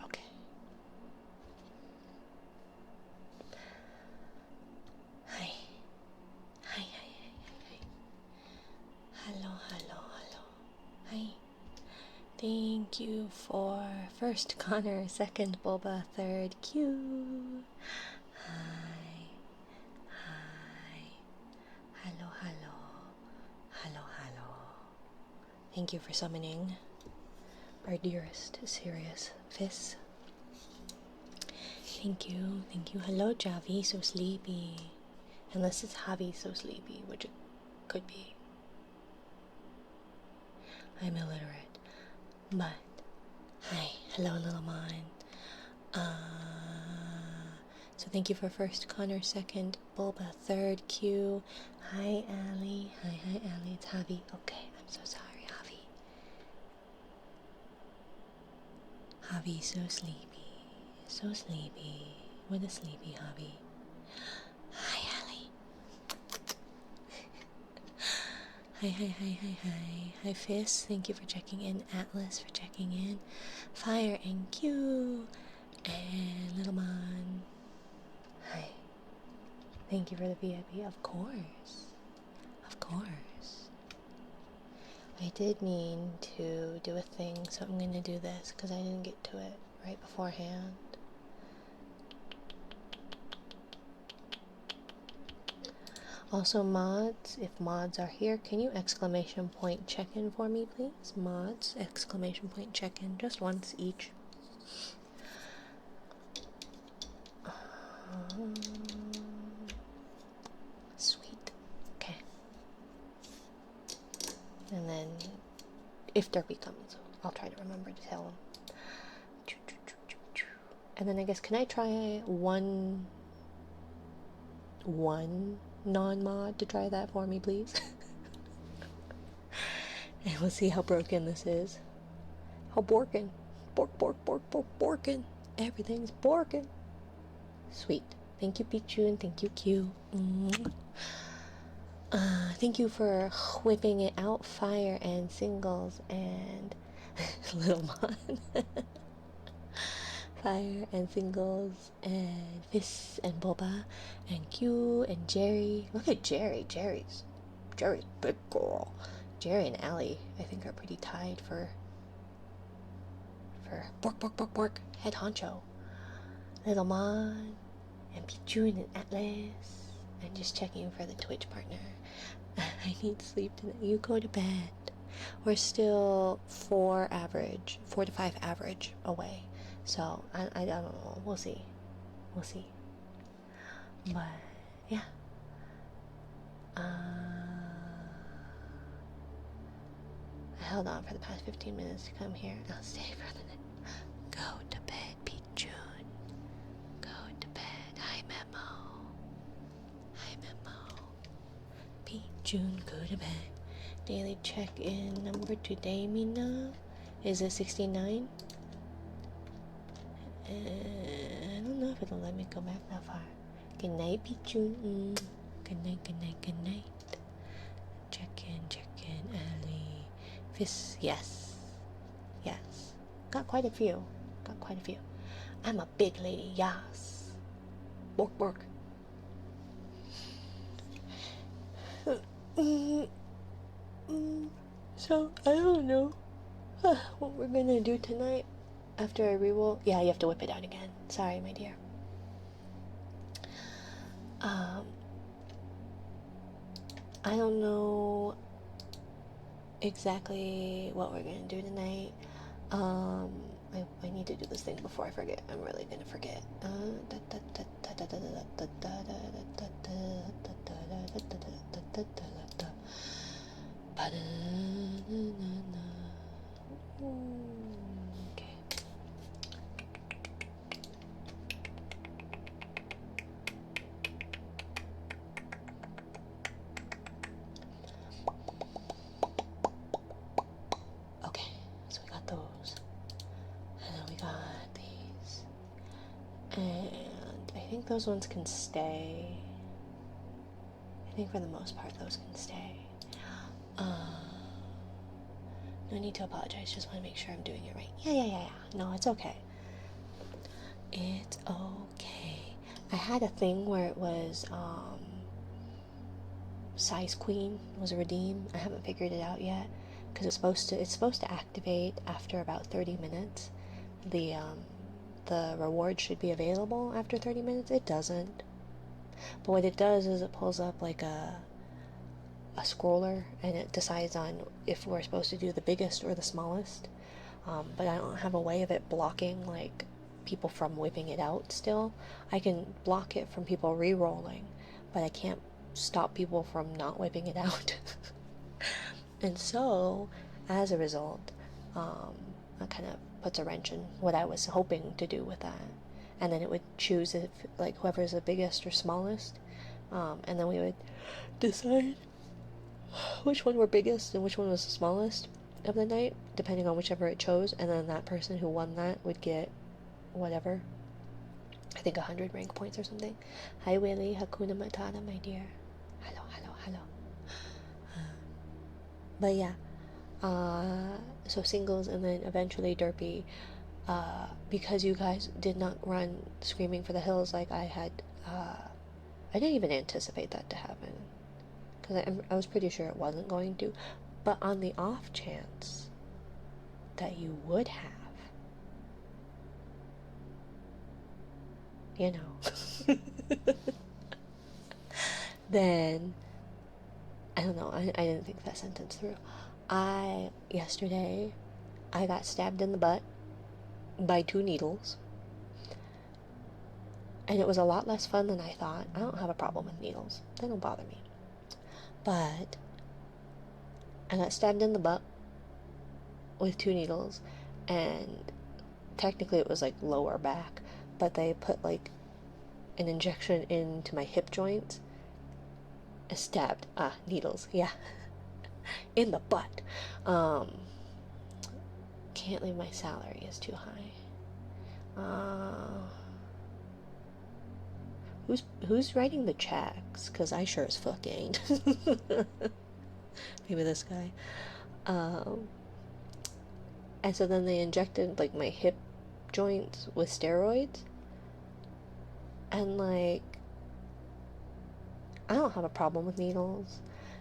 Okay. Hi. Hi, hi, hi, hi, hi. Hello, hello, hello. Hi. Thank you for first Connor, second Boba, third Q. Hi. Hi. Hello, hello. Hello, hello. Thank you for summoning our dearest serious Fizz. Thank you, thank you. Hello, Javi, so sleepy. Unless it's Javi, so sleepy, which it could be. I'm illiterate. But, hi, hello, little mine. So thank you for first Connor, second Bulba, third Q. Hi, Allie. Hi, Allie. It's Javi. Okay, I'm so sorry, Javi. Javi, so sleepy. So sleepy. What a sleepy Javi. Hi, Allie. Hi, hi, hi, hi, hi. Hi, Fizz. Thank you for checking in. Atlas for checking in. Fire and Q. And Little Mon. Hi. Thank you for the VIP. Of course. Of course. I did mean to do a thing, so I'm going to do this because I didn't get to it right beforehand. Also, mods, if mods are here, can you exclamation point check in for me, please? Mods, exclamation point check in, just once each. Sweet. Okay. And then, if Derpy comes, I'll try to remember to tell him. And then I guess, can I try one non-mod to try that for me, please? And we'll see how broken this is. How borkin. Borkin. Everything's borkin. Sweet. Thank you, Pichu, and thank you, Q. Thank you for whipping it out, Fire and Singles and Little Mon. Fire and Singles and Fizz and Boba and Q and Jerry. Look at Jerry. Jerry's big girl. Jerry and Allie, I think, are pretty tied for Bork, head honcho. Little Mon and Pichun and Atlas. I'm just checking for the Twitch partner. I need sleep tonight. You go to bed. We're still 4 to 5 average away. So I don't know. We'll see. But yeah. I held on for the past 15 minutes to come here. I'll stay for the night. Go to bed, Pichun. Go to bed. Hi, Memo. Pichun, go to bed. Daily check-in number today, Mina, is a 69. I don't know if it'll let me go back that far. Good night, Pichun. Good night. Check in, Ellie. Fizz, yes. Got quite a few. I'm a big lady, yes. Bork. So, I don't know what we're gonna do tonight after I reroll. Yeah, you have to whip it out again. Sorry, my dear. I don't know exactly what we're gonna do tonight. I need to do this thing before I forget. I'm really gonna forget. Okay. Okay, so we got those. And then we got these. And I think those ones can stay. I think for the most part those can stay. No need to apologize. Just want to make sure I'm doing it right. Yeah. No, it's okay. It's okay. I had a thing where it was size queen was a redeem. I haven't figured it out yet because it's supposed to activate after about 30 minutes. The reward should be available after 30 minutes. It doesn't. But what it does is it pulls up like a scroller and it decides on if we're supposed to do the biggest or the smallest. But I don't have a way of it blocking like people from whipping it out still. I can block it from people re-rolling, but I can't stop people from not whipping it out. And so, as a result, that kind of puts a wrench in what I was hoping to do with that. And then it would choose if, like, whoever's the biggest or smallest, and then we would decide which one were biggest and which one was the smallest of the night, depending on whichever it chose, and then that person who won that would get whatever. I think 100 rank points or something. Hi Willie, Hakuna Matata, my dear. Hello. But yeah, so singles and then eventually derpy. Because you guys did not run Screaming for the Hills like I had, I didn't even anticipate that to happen. Because I was pretty sure it wasn't going to. But on the off chance that you would have, you know, then, I don't know, I didn't think that sentence through. Yesterday, I got stabbed in the butt by 2 needles. And it was a lot less fun than I thought. I don't have a problem with needles. They don't bother me. But I got stabbed in the butt with 2 needles, and technically it was like lower back, but they put like an injection into my hip joint. Stabbed. Needles. Yeah. In the butt. Can't leave my salary is too high. Who's writing the checks? Because I sure as fuck ain't. Maybe this guy. And so then they injected like my hip joints with steroids. And like, I don't have a problem with needles.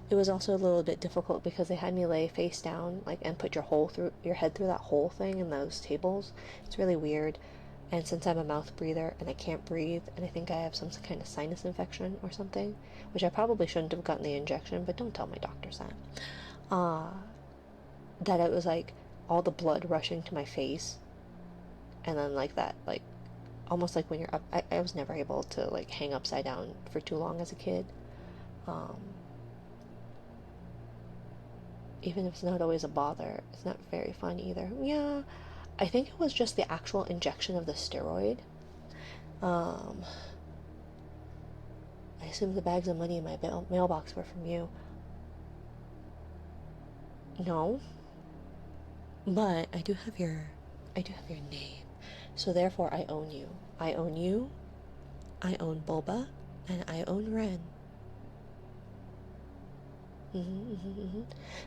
It was also a little bit difficult because they had me lay face down, like, and put your head through that whole thing in those tables. It's really weird. And since I'm a mouth breather and I can't breathe, and I think I have some kind of sinus infection or something, which I probably shouldn't have gotten the injection, but don't tell my doctors that. That it was like all the blood rushing to my face, and then like that, like almost like when you're up. I was never able to like hang upside down for too long as a kid. Even if it's not always a bother, it's not very fun either. Yeah, I think it was just the actual injection of the steroid. I assume the bags of money in my mailbox were from you. No, but I do have your name, so therefore I own you. I own you. I own Bulba, and I own Ren.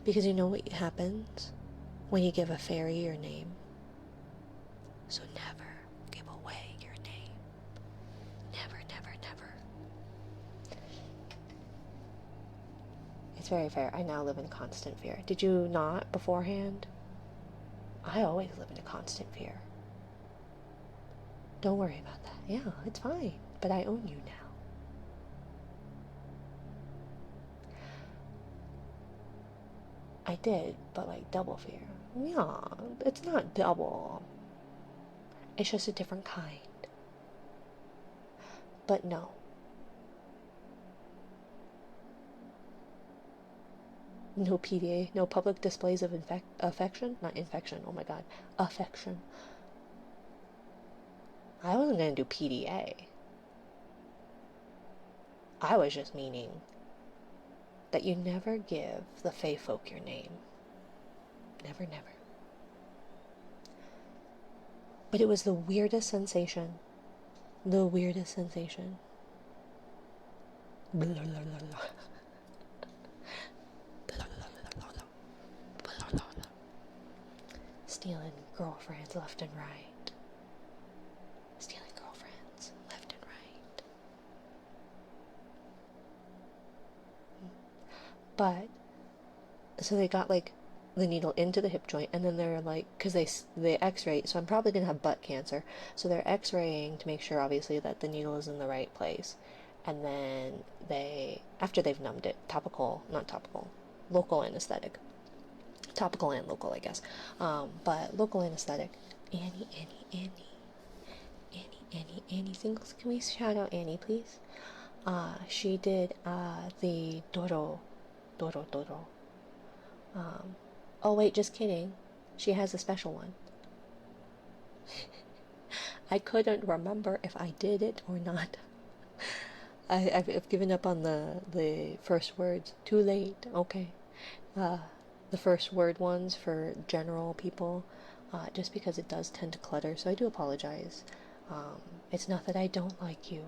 Because you know what happens when you give a fairy your name? So never give away your name. Never. It's very fair. I now live in constant fear. Did you not beforehand? I always live in a constant fear. Don't worry about that. Yeah, it's fine. But I own you now. I did, but like double fear. Yeah, it's not double. It's just a different kind. But no. No PDA, no public displays of affection? Not infection, oh my god. Affection. I wasn't gonna do PDA. I was just meaning that you never give the Fae folk your name. Never. But it was the weirdest sensation. The weirdest sensation. stealing girlfriends left and right. Stealing girlfriends left and right. But so they got like the needle into the hip joint, and then they're like, because they x-ray, so I'm probably gonna have butt cancer, so they're x-raying to make sure obviously that the needle is in the right place. And then they, after they've numbed it, topical, not topical, local anesthetic, topical and local, I guess, but local anesthetic. Annie singles, can we shout out Annie, please? She did the Doro. Oh wait, just kidding. She has a special one. I couldn't remember if I did it or not. I've given up on the first words. Too late. Okay. The first word ones for general people, just because it does tend to clutter. So I do apologize. It's not that I don't like you.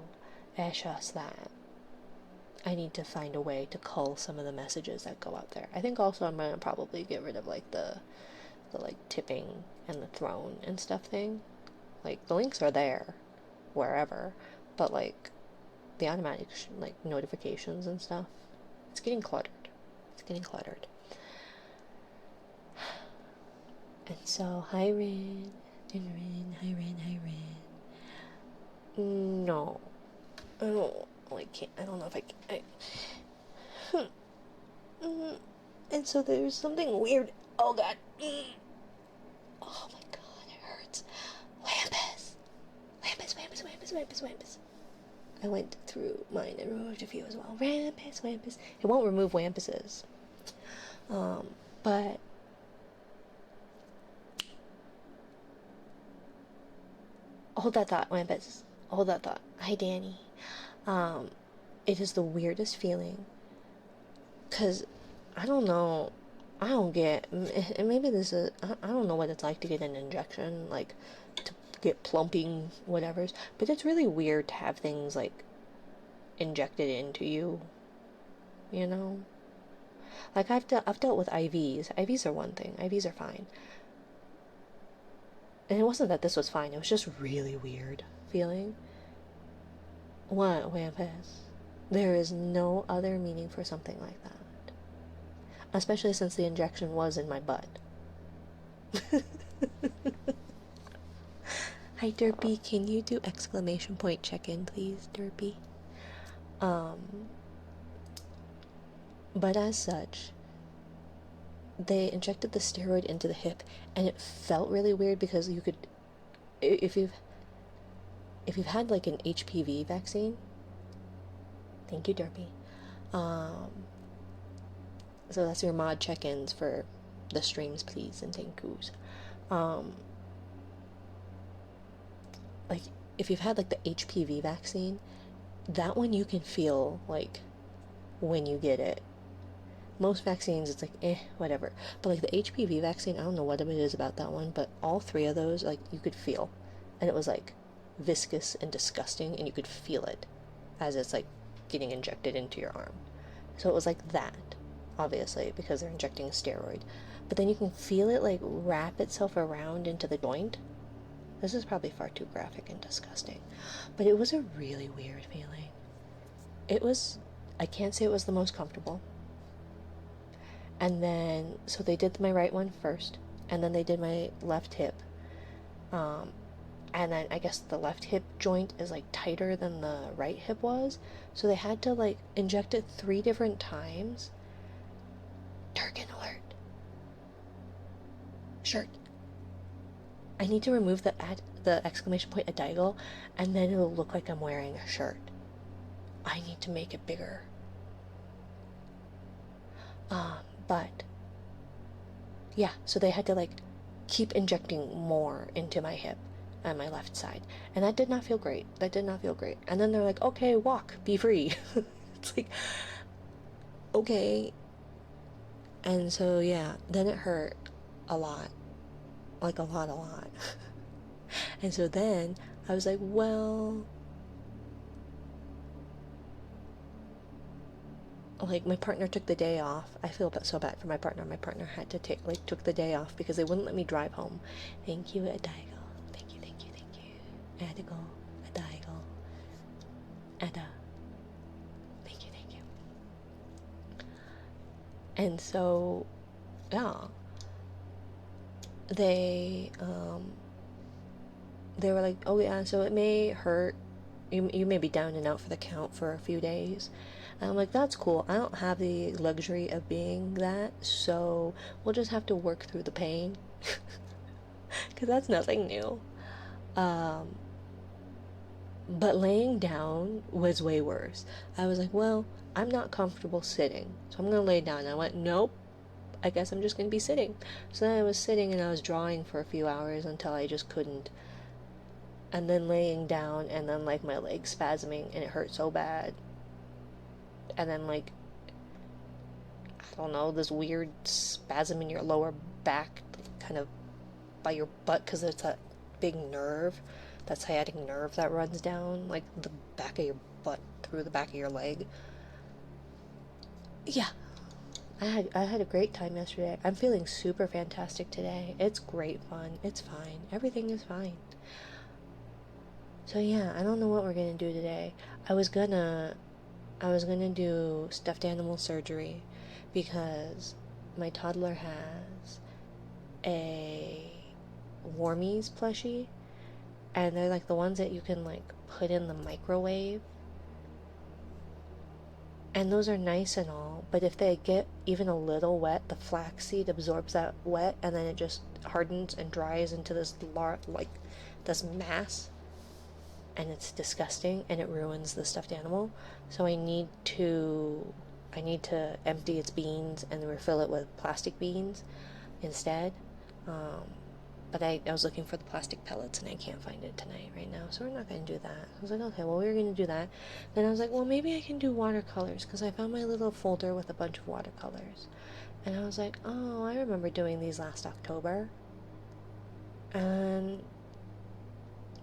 It's just that I need to find a way to cull some of the messages that go out there. I think also I'm gonna probably get rid of like the like tipping and the throne and stuff thing. Like the links are there wherever, but like the automatic like notifications and stuff, it's getting cluttered. It's getting cluttered. And so hi Rin and Rin, hi Rin, hi Rin. No, I don't like can't. I don't know if I can. And so there's something weird. Oh god. Oh my god, it hurts. Wampus. I went through mine and removed a few as well. Wampus. It won't remove wampuses. But hold that thought, wampus. Hold that thought. Hi, Danny. It is the weirdest feeling. Cause I don't know. I don't get. And maybe this is. I don't know what it's like to get an injection, like to get plumping, whatever's. But it's really weird to have things like injected into you. You know. Like I've dealt with IVs. IVs are one thing. IVs are fine. And it wasn't that this was fine. It was just really weird feeling. What, Wampus? There is no other meaning for something like that. Especially since the injection was in my butt. Hi, Derpy. Can you do exclamation point check-in, please, Derpy? But as such, they injected the steroid into the hip, and it felt really weird because you could, if you've had like an HPV vaccine, thank you, Derpy. So that's your mod check-ins for the streams, please, and thank yous. Like if you've had like the HPV vaccine, that one you can feel like when you get it. Most vaccines, it's like, whatever. But like the HPV vaccine, I don't know what it is about that one, but all three of those, like, you could feel. And it was like viscous and disgusting, and you could feel it as it's like getting injected into your arm. So it was like that, obviously, because they're injecting a steroid. But then you can feel it like wrap itself around into the joint. This is probably far too graphic and disgusting. But it was a really weird feeling. It was, I can't say it was the most comfortable. And then, so they did my right one first, and then they did my left hip. And then I guess the left hip joint is like tighter than the right hip was. So they had to like inject it 3 different times. Turkin alert. Shirt. I need to remove the exclamation point Adigo, and then it'll look like I'm wearing a shirt. I need to make it bigger. But yeah, so they had to like keep injecting more into my hip and my left side, and that did not feel great. And then they're like, okay, walk, be free. It's like, okay. And so yeah, then it hurt a lot, like a lot. And so then I was like, well, like my partner took the day off. I feel so bad for my partner. My partner had to take took the day off because they wouldn't let me drive home. Thank you, Adaigo. Thank you, thank you, thank you. Adigo, Adaigo, Ada. Thank you, thank you. And so, yeah, they they were like, oh yeah, so it may hurt. You may be down and out for the count for a few days. And I'm like, that's cool. I don't have the luxury of being that, so we'll just have to work through the pain. Because that's nothing new. But laying down was way worse. I was like, well, I'm not comfortable sitting, so I'm going to lay down. And I went, nope, I guess I'm just going to be sitting. So then I was sitting and I was drawing for a few hours until I just couldn't. And then laying down and then like my legs spasming and it hurt so bad. And then like, I don't know, this weird spasm in your lower back, kind of by your butt, because it's a big nerve, that sciatic nerve that runs down like the back of your butt through the back of your leg. Yeah, I had a great time yesterday. I'm feeling super fantastic today. It's great fun. It's fine. Everything is fine. So yeah, I don't know what we're gonna do today. I was gonna do stuffed animal surgery because my toddler has a Warmies plushie, and they're like the ones that you can like put in the microwave. And those are nice and all, but if they get even a little wet, the flaxseed absorbs that wet and then it just hardens and dries into this this mass, and it's disgusting and it ruins the stuffed animal. So I need to empty its beans and refill it with plastic beans instead. But I was looking for the plastic pellets and I can't find it tonight right now, so we're not going to do that. I was like, okay, well, we were going to do that. Then I was like, well, maybe I can do watercolors, because I found my little folder with a bunch of watercolors. And I was like, oh, I remember doing these last October. And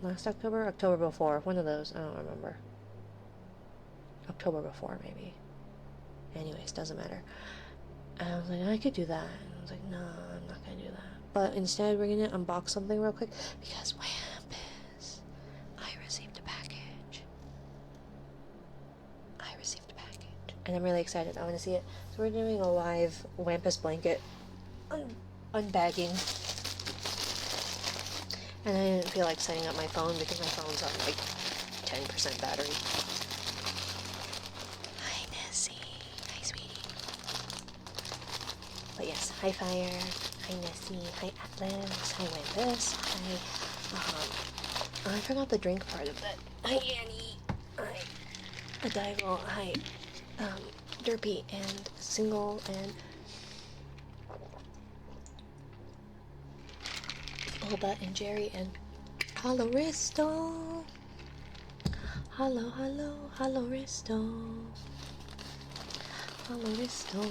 last October before, one of those, I don't remember. October before, maybe. Anyways, doesn't matter. And I was like, I could do that. And I was like, no, I'm not going to do that. But instead, we're going to unbox something real quick, because Wampus, I received a package. And I'm really excited. I want to see it. So we're doing a live Wampus blanket unbagging. And I didn't feel like setting up my phone because my phone's on like 10% battery. Hi, Nessie. Hi, sweetie. But yes, hi, Fire. Hi, Nessie. Hi, Atlas. Hi, Wampus. Hi, I forgot the drink part of that. Hi, Annie. Hi, Adival. Hi, Derpy and Single and Boba and Jerry and Hello Risto. Hello, Risto. Hello, Risto.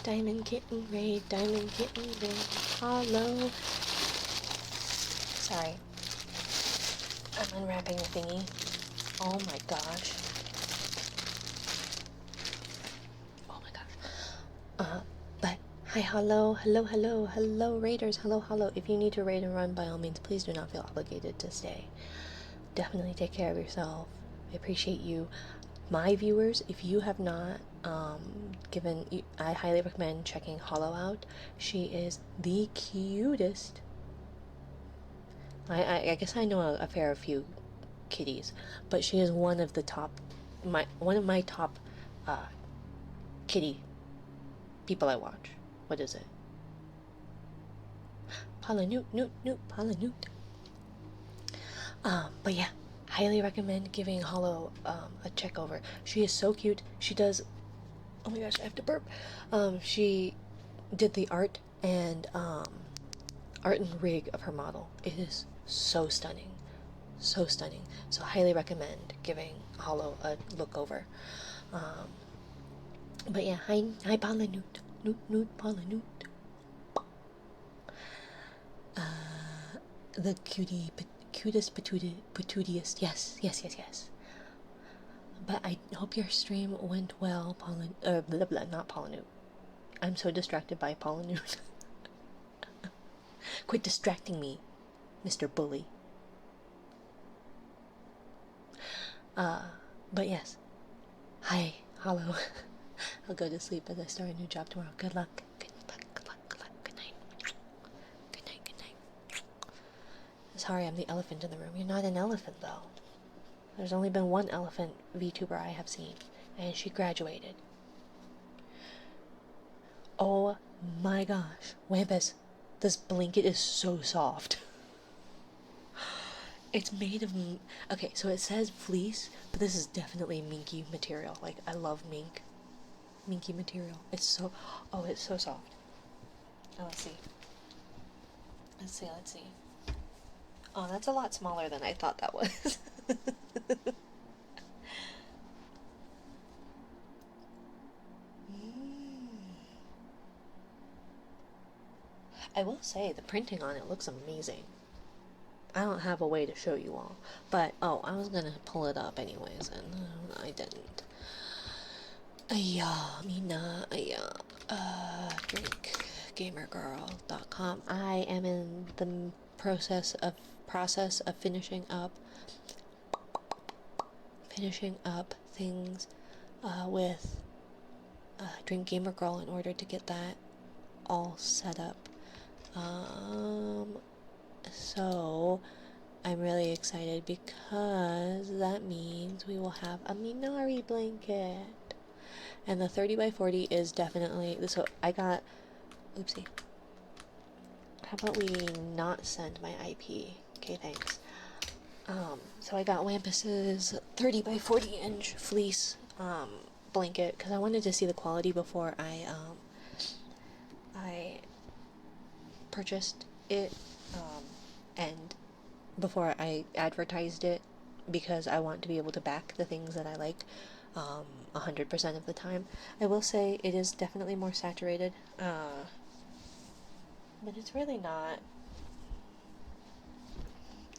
Diamond Kitten Raid, Diamond Kitten Raid. Hello. Sorry. I'm unwrapping the thingy. Oh my gosh. Oh my gosh. But hi, hello, raiders, hello. If you need to raid and run, by all means, please do not feel obligated to stay. Definitely take care of yourself. I appreciate you. My viewers, if you have not I highly recommend checking Halo out. She is the cutest. I guess I know a fair few kitties, but she is one of the top, one of my top kitty people I watch. What is it? Palanute, Palanute. But yeah, highly recommend giving Halo a check over. She is so cute. She does, oh my gosh, I have to burp. She did the art and rig of her model. It is so stunning. So stunning. So highly recommend giving Halo a look over. But yeah, hi Palanute. Newt Palanute. The cutest patootiest. Yes. But I hope your stream went well, blah, blah, not Polynute. I'm so distracted by Polynute. Quit distracting me, Mr. Bully. But yes. Hi, hello. I'll go to sleep as I start a new job tomorrow. Good luck. Good luck, good luck, good luck. Good night. Good night, good night. Sorry, I'm the elephant in the room. You're not an elephant, though. There's only been one elephant VTuber I have seen, and she graduated. Oh my gosh. Wampus, this blanket is so soft. It's made of... Okay, so it says fleece, but this is definitely minky material. Like, I love mink. Minky material. It's so... Oh, it's so soft. Oh, let's see. Let's see, let's see. Oh, that's a lot smaller than I thought that was. I will say, the printing on it looks amazing. I don't have a way to show you all, but oh, I was gonna pull it up anyways, and I didn't. Drinkgamergirl.com. I am in the process of finishing up things with Drink Gamer Girl in order to get that all set up. So I'm really excited because that means we will have a Minari blanket. And the 30 by 40 is definitely, so I got, oopsie. How about we not send my IP? Okay, thanks. So I got Wampus's 30 by 40 inch fleece blanket because I wanted to see the quality before I purchased it, and before I advertised it, because I want to be able to back the things that I like 100% of the time. I will say it is definitely more saturated, but it's really not.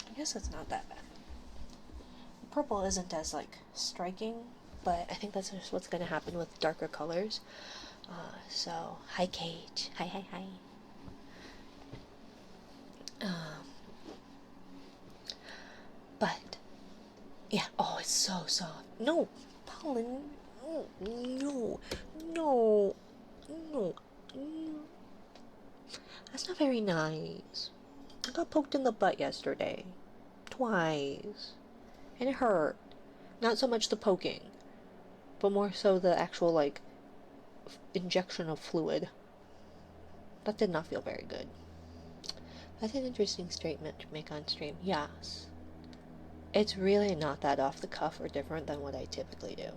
I guess it's not that bad. Purple isn't as like striking, but I think that's just what's going to happen with darker colors. So hi Cage, hi. But yeah, oh, it's so soft. No, Pollen, no. That's not very nice. I got poked in the butt yesterday. Twice. And it hurt. Not so much the poking, but more so the actual, like, injection of fluid. That did not feel very good. That's an interesting statement to make on stream. Yes. It's really not that off the cuff or different than what I typically do.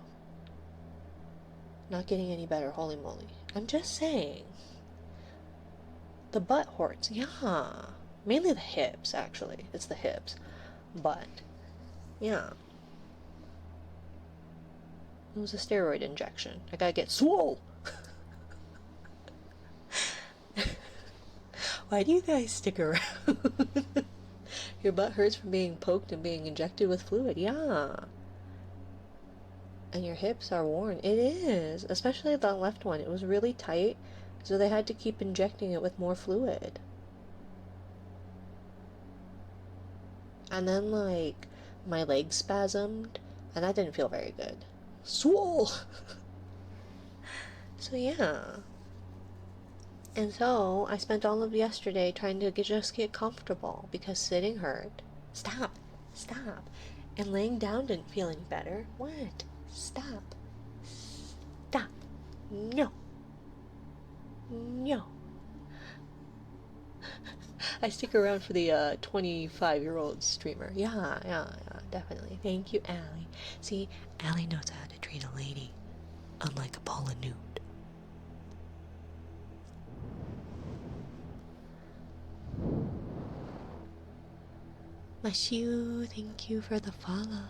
Not getting any better, holy moly. I'm just saying. The butt hurts, yeah. Mainly the hips, actually. It's the hips. But, yeah. It was a steroid injection. I gotta get swole! Why do you guys stick around? Your butt hurts from being poked and being injected with fluid, yeah. And your hips are worn. It is. Especially the left one. It was really tight, so they had to keep injecting it with more fluid. And then, like, my legs spasmed, and that didn't feel very good. Swole! So, yeah. And so, I spent all of yesterday trying to just get comfortable, because sitting hurt. Stop! And laying down didn't feel any better. What? Stop. No. I stick around for the 25-year-old streamer. Yeah, definitely. Thank you, Allie. See, Allie knows how to treat a lady, unlike a Paula Newt. Mashu, thank you for the follow.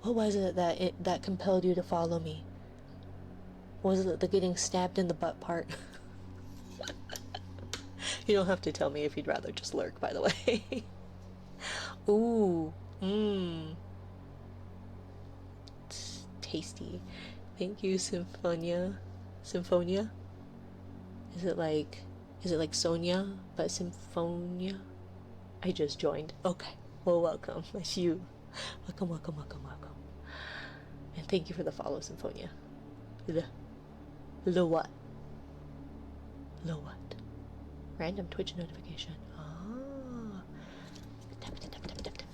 What was it that compelled you to follow me? Was it the getting stabbed in the butt part? You don't have to tell me if you'd rather just lurk, by the way. Ooh, Mmm. It's tasty. Thank you, Symphonia. Symphonia? Is it like Sonia but Symphonia? I just joined. Okay. Well, welcome. That's you. Welcome, welcome, welcome, welcome. And thank you for the follow, Symphonia. The what? The what? Random Twitch notification. Ah. Tap, tap, tap, tap, tap, tap.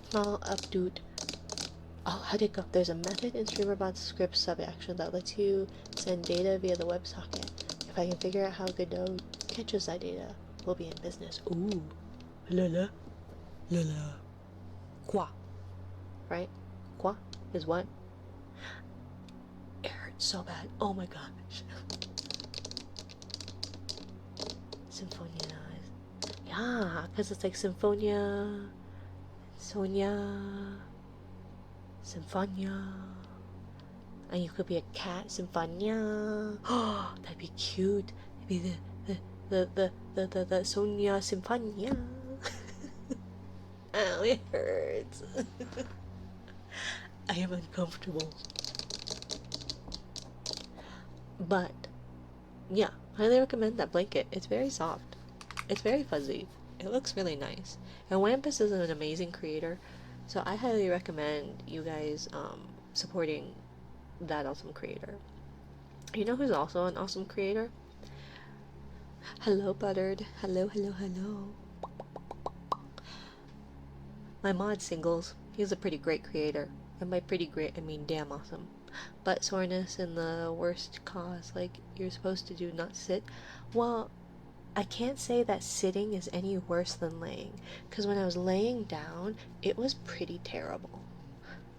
Small update. Oh, how'd it go? There's a method in StreamerBot's script sub-action that lets you send data via the WebSocket. If I can figure out how Godot catches that data, we'll be in business. Ooh. La la. La la. Quoi? Right? Quoi is what? It hurts so bad. Oh my gosh. Symphonia. Yeah, because it's like Symphonia, Sonia, Symphonia. And you could be a cat, Symphonia. Oh, that'd be cute. It'd be the Sonia Symphonia. Ow, it hurts. I am uncomfortable. But yeah, highly recommend that blanket. It's very soft. It's very fuzzy. It looks really nice. And Wampus is an amazing creator, so I highly recommend you guys supporting that awesome creator. You know who's also an awesome creator? Hello, Buttered. Hello, hello, hello. My mod Singles. He's a pretty great creator. And by pretty great, I mean damn awesome. Butt soreness in the worst cause, like you're supposed to do, not sit. Well, I can't say that sitting is any worse than laying, because when I was laying down, it was pretty terrible.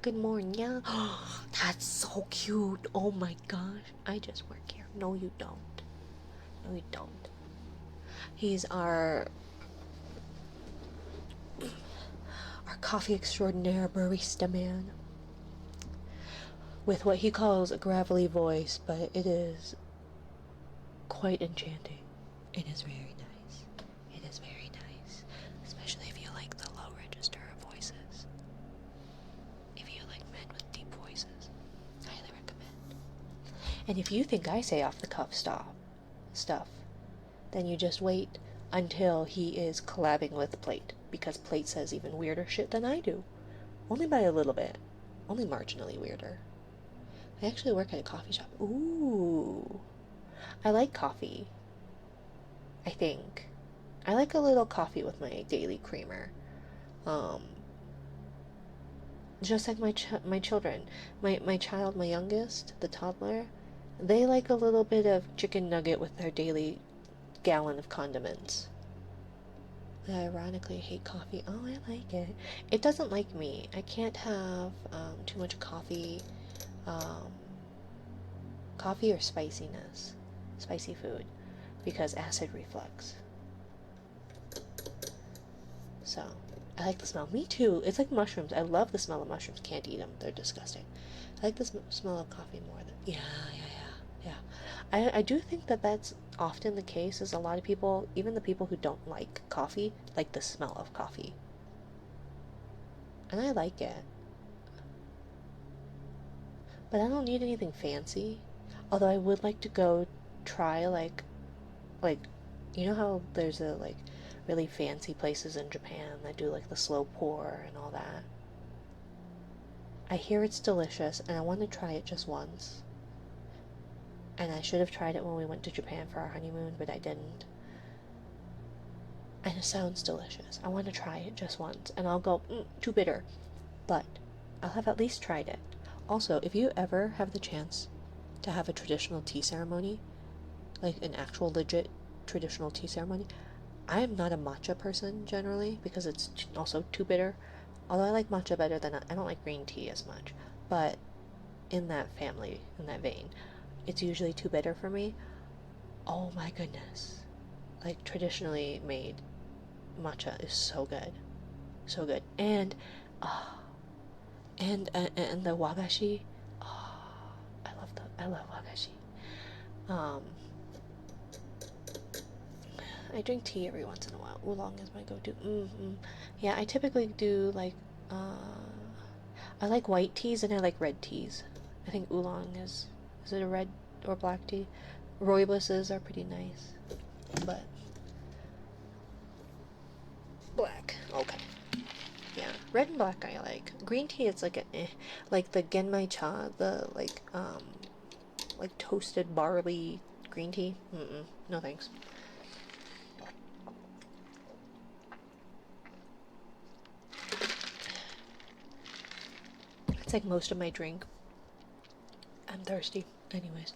Good morning, yeah. Oh, that's so cute. Oh my gosh. I just work here. No, you don't. No, you don't. He's our coffee extraordinaire barista man with what he calls a gravelly voice, but it is quite enchanting. It is very nice. It is very nice, especially if you like the low register of voices. If you like men with deep voices, highly recommend. And if you think I say off the cuff stuff, then you just wait until he is collabing with Plate, because Plate says even weirder shit than I do. Only by a little bit. Only marginally weirder. I actually work at a coffee shop. Ooh. I like coffee. I think. I like a little coffee with my daily creamer. Just like my children. My child, my youngest, the toddler, they like a little bit of chicken nugget with their daily gallon of condiments. I ironically hate coffee. Oh, I like it. It doesn't like me. I can't have too much coffee. Coffee or spiciness. Spicy food. Because acid reflux. So, I like the smell. Me too. It's like mushrooms. I love the smell of mushrooms. Can't eat them. They're disgusting. I like the smell of coffee more than... Yeah. I do think that that's often the case, is a lot of people, even the people who don't like coffee, like the smell of coffee. And I like it. But I don't need anything fancy. Although I would like to go try, like, you know how there's like really fancy places in Japan that do like the slow pour and all that? I hear it's delicious and I want to try it just once. And I should have tried it when we went to Japan for our honeymoon, but I didn't. And it sounds delicious. I want to try it just once. And I'll go, too bitter. But I'll have at least tried it. Also, if you ever have the chance to have a traditional tea ceremony, like an actual legit traditional tea ceremony, I am not a matcha person generally, because it's also too bitter. Although I like matcha better than... I don't like green tea as much. But in that family, in that vein, it's usually too bitter for me. Oh my goodness. Like, traditionally made matcha is so good. So good. And the wagashi. Oh, I love wagashi. I drink tea every once in a while. Oolong is my go-to. Yeah, I typically do like, I like white teas and I like red teas. I think oolong is it a red or black tea? Rooibos's are pretty nice, but black, okay. Yeah, red and black I like. Green tea, it's like a like the genmai cha, the like toasted barley green tea. No thanks. It's like most of my drink. I'm thirsty. Anyways.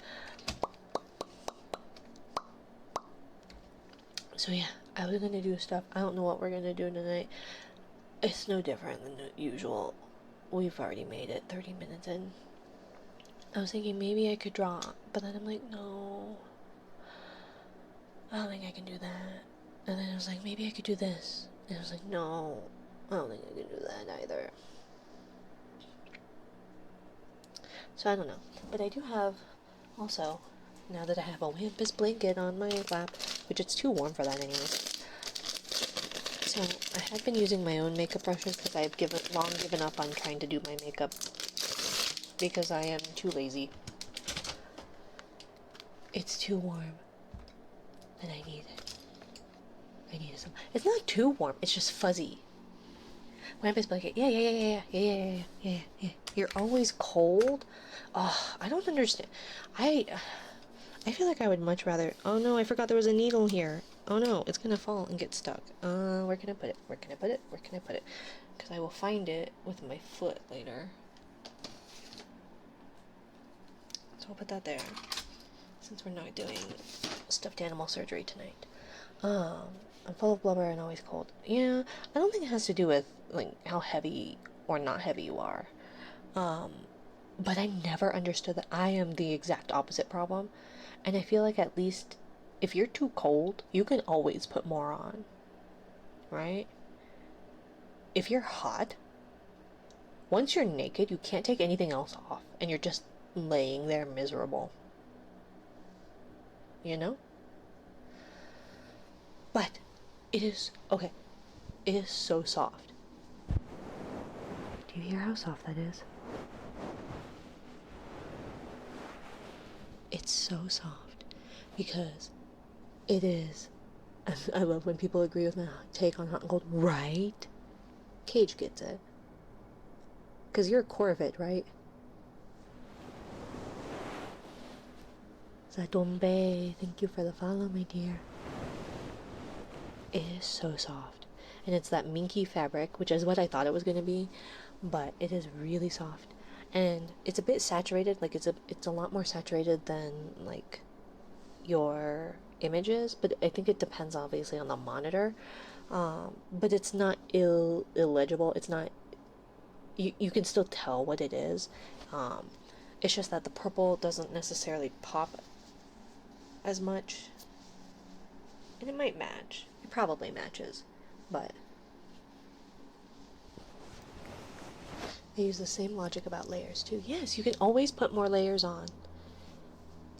So yeah, I was gonna do stuff. I don't know what we're gonna do tonight. It's no different than usual. We've already made it 30 minutes in. I was thinking maybe I could draw, but then I'm like, no. I don't think I can do that. And then I was like, maybe I could do this. And I was like, no. I don't think I can do that either. So I don't know. But I do have, also, now that I have a Wampus blanket on my lap, which it's too warm for that anyways. So I have been using my own makeup brushes because I've long given up on trying to do my makeup because I am too lazy. It's too warm. And I need it. I need some. It's not too warm, it's just fuzzy. Wampus blanket. Yeah. You're always cold? Oh, I don't understand. I feel like I would much rather. Oh no, I forgot there was a needle here. Oh no, it's gonna fall and get stuck. Where can I put it? Where can I put it? Where can I put it? Because I will find it with my foot later. So I'll put that there. Since we're not doing stuffed animal surgery tonight. I'm full of blubber and always cold. Yeah, I don't think it has to do with like how heavy or not heavy you are. But I never understood that I am the exact opposite problem. And I feel like at least if you're too cold, you can always put more on. Right? If you're hot, once you're naked, you can't take anything else off. And you're just laying there miserable. You know? But it is, okay, it is so soft. Do you hear how soft that is? It's so soft because it is. I love when people agree with my take on hot and cold. Right? Cage gets it. Because you're a Corvid, right? Zadombe, thank you for the follow, my dear. It is so soft. And it's that minky fabric, which is what I thought it was going to be. But it is really soft. And it's a bit saturated. Like, it's a lot more saturated than, like, your images, but I think it depends obviously on the monitor. But it's not illegible. It's not. You can still tell what it is. It's just that the purple doesn't necessarily pop as much, and it might match. It probably matches, but I use the same logic about layers too. Yes, you can always put more layers on.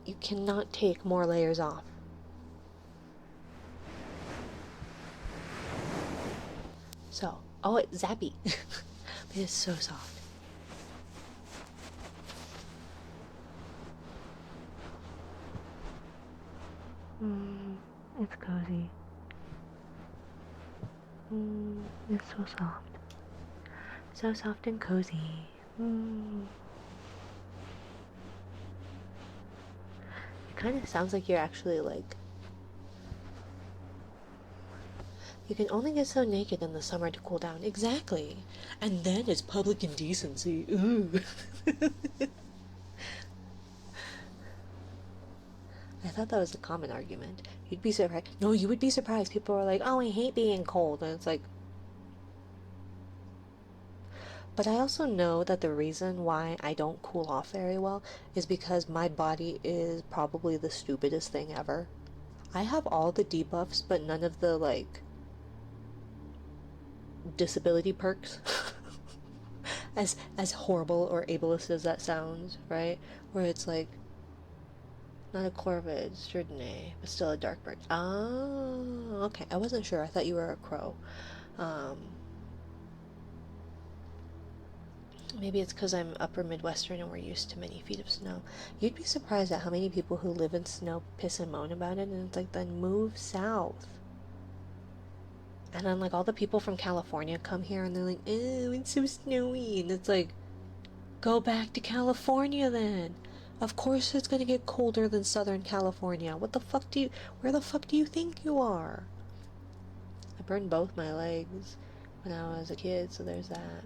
You cannot take more layers off. So, oh, it's zappy. It is so soft. It's cozy. It's so soft. So soft and cozy. It kind of sounds like you're actually like. You can only get so naked in the summer to cool down. Exactly. And then it's public indecency. Ooh. I thought that was a common argument. You'd be surprised. No, you would be surprised. People are like, oh, I hate being cold. And it's like. But I also know that the reason why I don't cool off very well is because my body is probably the stupidest thing ever. I have all the debuffs, but none of the, like, disability perks. as horrible or ableist as that sounds, right? Where it's like, Not a corvid, Stridinae, but still a dark bird. Oh, okay. I wasn't sure. I thought you were a crow. Um, Maybe it's because I'm upper Midwestern and we're used to many feet of snow. You'd be surprised at how many people who live in snow piss and moan about it, and it's like, then move south. And then, like, all the people from California come here and they're like, oh, it's so snowy. And it's like, go back to California then. Of course it's gonna get colder than Southern California. Where the fuck do you think you are? I burned both my legs when I was a kid, so there's that.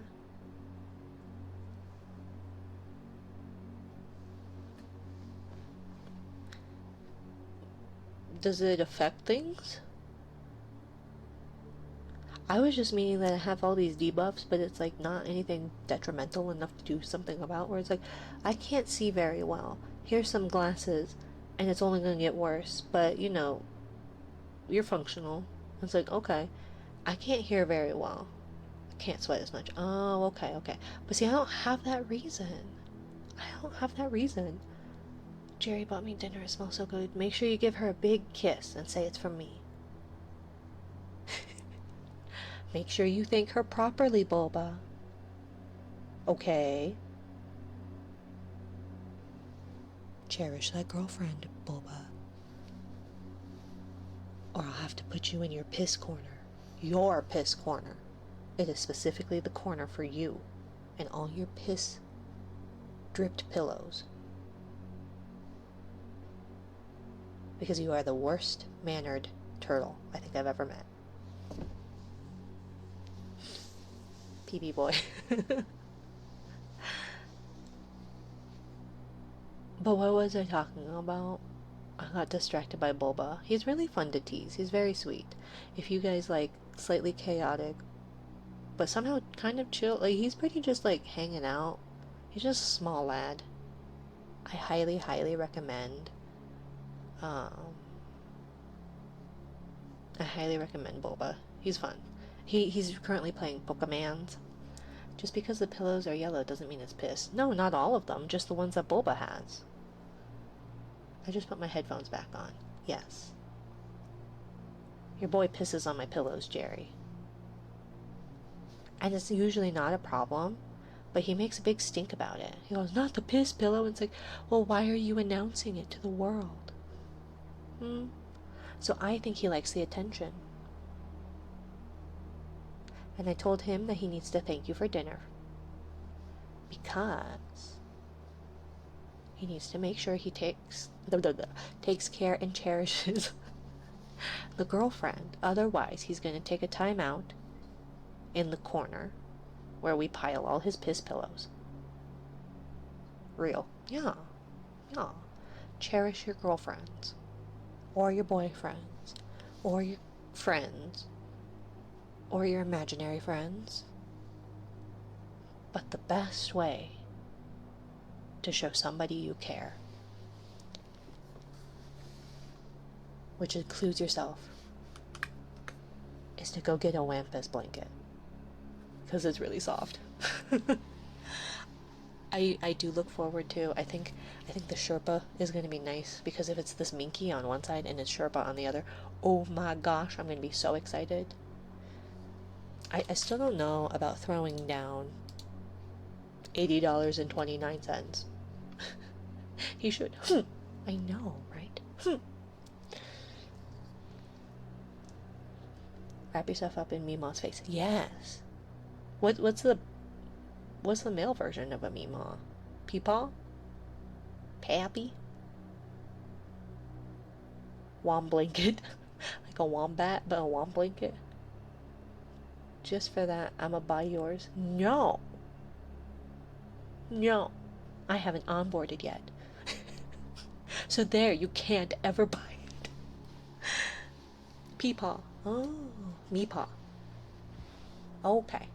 Does it affect things? I was just meaning that I have all these debuffs, but it's like not anything detrimental enough to do something about, where it's like, I can't see very well. Here's some glasses, and it's only gonna get worse, but you know, you're functional. It's like, okay, I can't hear very well. I can't sweat as much. Oh, okay, okay. But see, I don't have that reason. I don't have that reason. Jerry bought me dinner. It smells so good. Make sure you give her a big kiss and say it's from me. Make sure you thank her properly, Bulba. Okay. Cherish that girlfriend, Bulba. Or I'll have to put you in your piss corner. Your piss corner. It is specifically the corner for you and all your piss dripped pillows. Because you are the worst mannered turtle I think I've ever met. PB boy. But what was I talking about? I got distracted by Bulba. He's really fun to tease. He's very sweet. If you guys like slightly chaotic, but somehow kind of chill, like he's pretty just like hanging out. He's just a small lad. I highly, highly recommend. I highly recommend Bulba. He's fun. He's currently playing Pokemans. Just because the pillows are yellow doesn't mean it's piss. No, not all of them, just the ones that Bulba has. I just put my headphones back on. Yes. Your boy pisses on my pillows, Jerry. And it's usually not a problem, but he makes a big stink about it. He goes, not the piss pillow. And it's like, well, why are you announcing it to the world? So I think he likes the attention. And I told him that he needs to thank you for dinner. Because he needs to make sure he takes care and cherishes the girlfriend. Otherwise, he's going to take a time out in the corner where we pile all his piss pillows. Real. Yeah. Yeah. Cherish your girlfriends. Or your boyfriends. Or your friends. Or your imaginary friends. But the best way to show somebody you care, which includes yourself, is to go get a Wampus blanket. Because it's really soft. I do look forward to, I think the Sherpa is going to be nice, because if it's this Minky on one side and it's Sherpa on the other, oh my gosh, I'm going to be so excited. I still don't know about throwing down $80.29. He should. I know, right? Wrap yourself up in Mima's face. Yes. What's the male version of a Mima? Peepaw? Pappy? Wom blanket? Like a wombat, but a wom blanket? Just for that, I'ma buy yours. No. No. I haven't onboarded yet. So there, you can't ever buy it. Peepaw. Oh, Meepaw. Okay.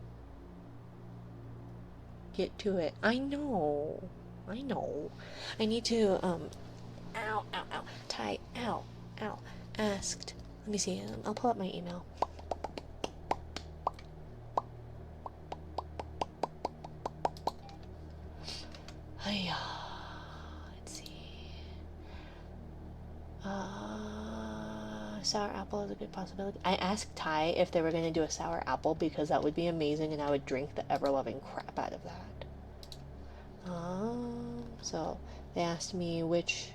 Get to it. I know. I know. I need to, ow, ow, ow. Ty, ow, ow. Asked. Let me see. I'll pull up my email. Let's see. Sour apple is a good possibility. I asked Ty if they were going to do a sour apple because that would be amazing and I would drink the ever-loving crap out of that. So they asked me which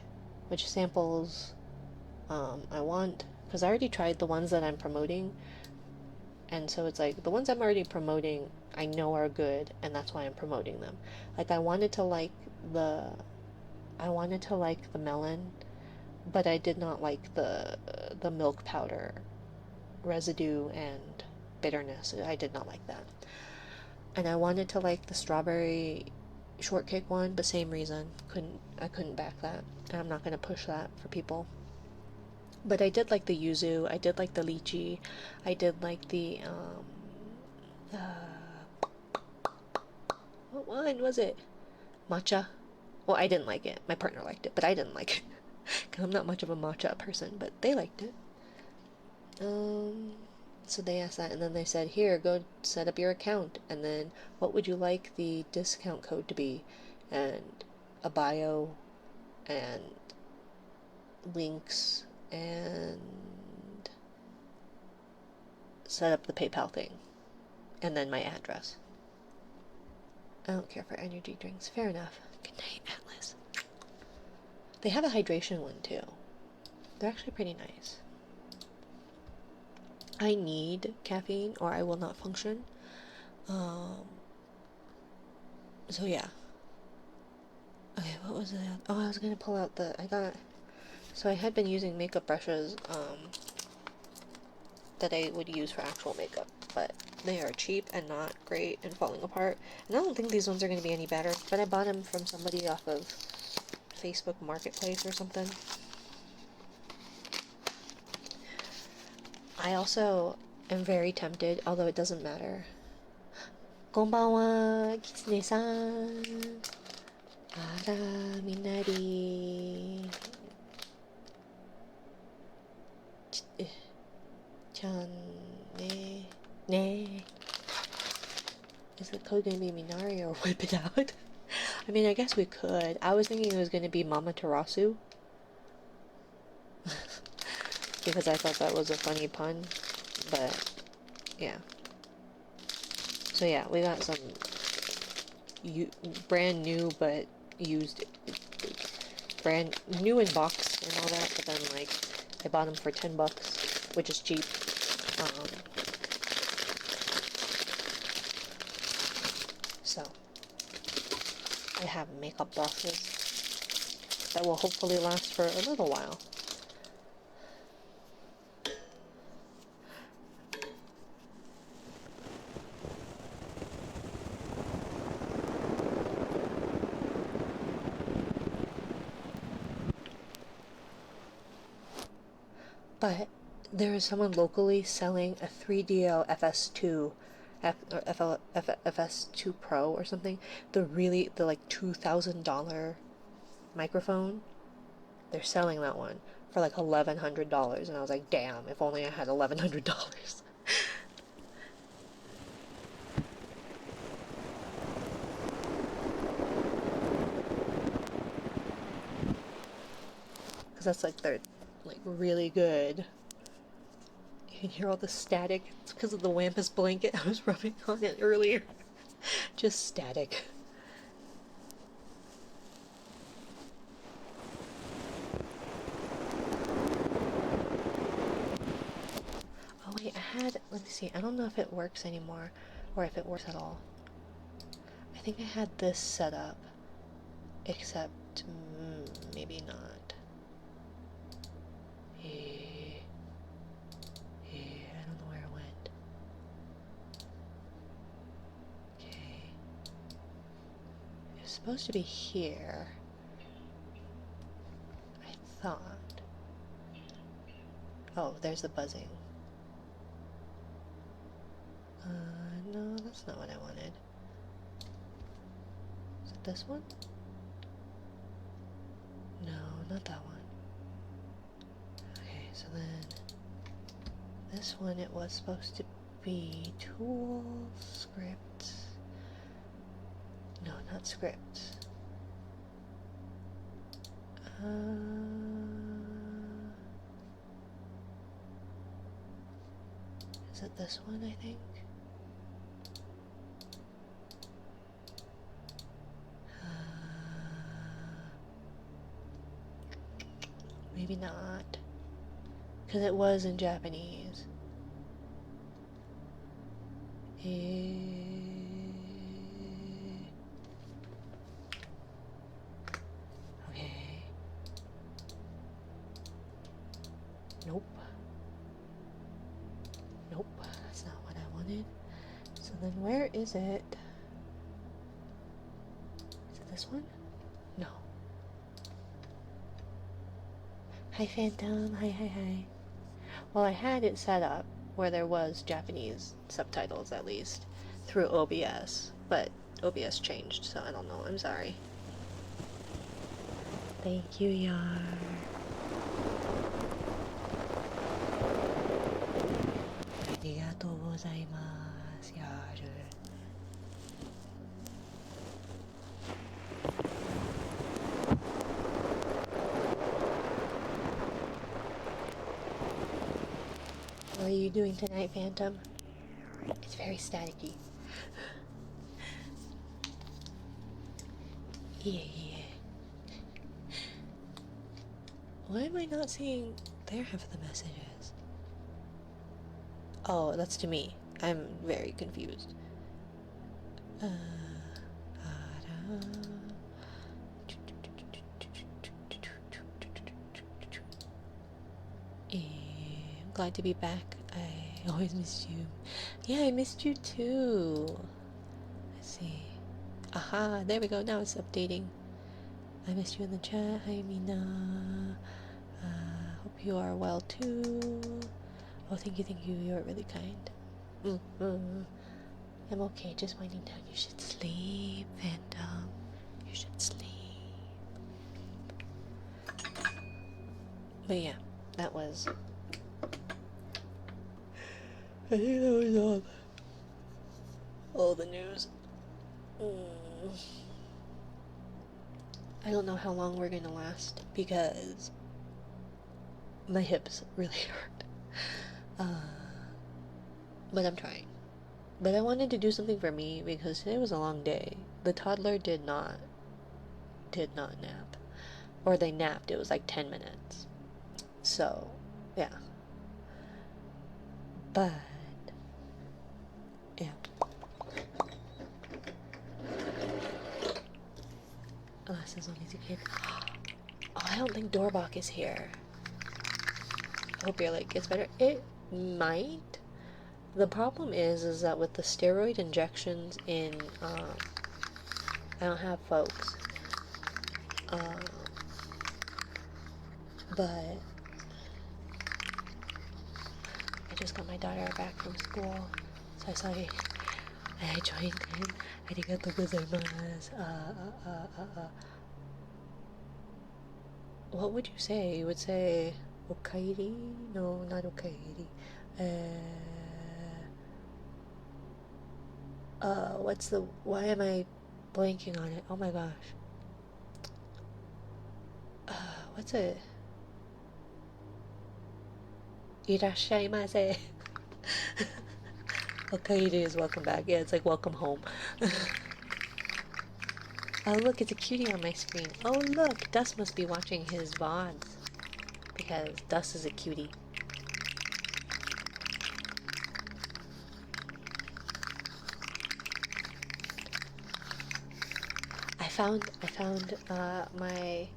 samples I want, because I already tried the ones that I'm promoting, and so it's like the ones I'm already promoting I know are good, and that's why I'm promoting them. Like I wanted to like the melon, but I did not like the milk powder residue and bitterness. I did not like that. And I wanted to like the strawberry shortcake one, but same reason. I couldn't back that. And I'm not gonna push that for people. But I did like the yuzu, I did like the lychee, I did like the what one was it? Matcha. Well, I didn't like it. My partner liked it, but I didn't like it. Because I'm not much of a matcha person, but they liked it. So they asked that, and then they said, here, go set up your account, and then what would you like the discount code to be? And a bio, and links, and set up the PayPal thing, and then my address. I don't care for energy drinks. Fair enough. Good night, Atlas. They have a hydration one, too. They're actually pretty nice. I need caffeine or I will not function. So yeah. Okay, what was that? Oh, I was gonna pull out so I had been using makeup brushes, that I would use for actual makeup, but they are cheap and not great and falling apart. And I don't think these ones are gonna be any better, but I bought them from somebody off of Facebook Marketplace or something. I also am very tempted, although it doesn't matter. Konbanwa, Kitsune-san. Ara, minari. Chan, ne. Ne. Is the code gonna be Minari or whip it out? I mean, I guess we could. I was thinking it was gonna be Mama Tarasu. Because I thought that was a funny pun. But, yeah. So yeah, we got some brand new but used, brand new in box and all that, but then like I bought them for $10, which is cheap. So I have makeup brushes that will hopefully last for a little while. But there is someone locally selling a 3DO FS2 FS2 Pro or something. The like $2,000 microphone. They're selling that one for like $1,100, and I was like, damn, if only I had $1,100. Because that's like they're like really good. You can hear all the static. It's because of the Wampus blanket I was rubbing on it earlier. Just static. Oh wait, let me see, I don't know if it works anymore, or if it works at all. I think I had this set up, except maybe not. I don't know where it went. Okay. It was supposed to be here, I thought. Oh, there's the buzzing. No, that's not what I wanted. Is it this one? No, not that one. Okay, so then this one, it was supposed to be tool, script. No, not script. Is it this one, I think? Maybe not. Because it was in Japanese. Okay. Nope. Nope, that's not what I wanted. So then where is it? Is it this one? No. Hi Phantom, hi. Well, I had it set up where there was Japanese subtitles at least through OBS, but OBS changed, so I don't know. I'm sorry. Thank you, Yar. Arigatou gozaimasu, Yaru. What are you doing tonight, Phantom? It's very staticky. Yeah. Why am I not seeing their half of the messages? Oh, that's to me. I'm very confused. I'm glad to be back. I always missed you. Yeah, I missed you too. Let's see. Aha, there we go. Now it's updating. I missed you in the chat. Hi, Mina. Hope you are well too. Oh, thank you. You are really kind. I'm okay, just winding down. You should sleep, Phantom. You should sleep. But yeah, that was. I think that was all the news. I don't know how long we're gonna last because my hips really hurt. But I'm trying. But I wanted to do something for me because today was a long day. The toddler did not nap. Or they napped, it was like 10 minutes. So, yeah. But, yeah. Unless there's only 2 kids. Oh, I don't think Doorbach is here. I hope your leg gets better. It might. The problem is that with the steroid injections in, I don't have folks. But I just got my daughter back from school, so I saw I joined in. Arigatou gozaimasu. What would you say? You would say okairi? No, not okairi. What's the... Why am I blanking on it? Oh my gosh. What's it? Irashaimase. Okairi is welcome back. Yeah, it's like welcome home. Oh look, it's a cutie on my screen. Oh look, Dust must be watching his VODs. Because Dust is a cutie. I found my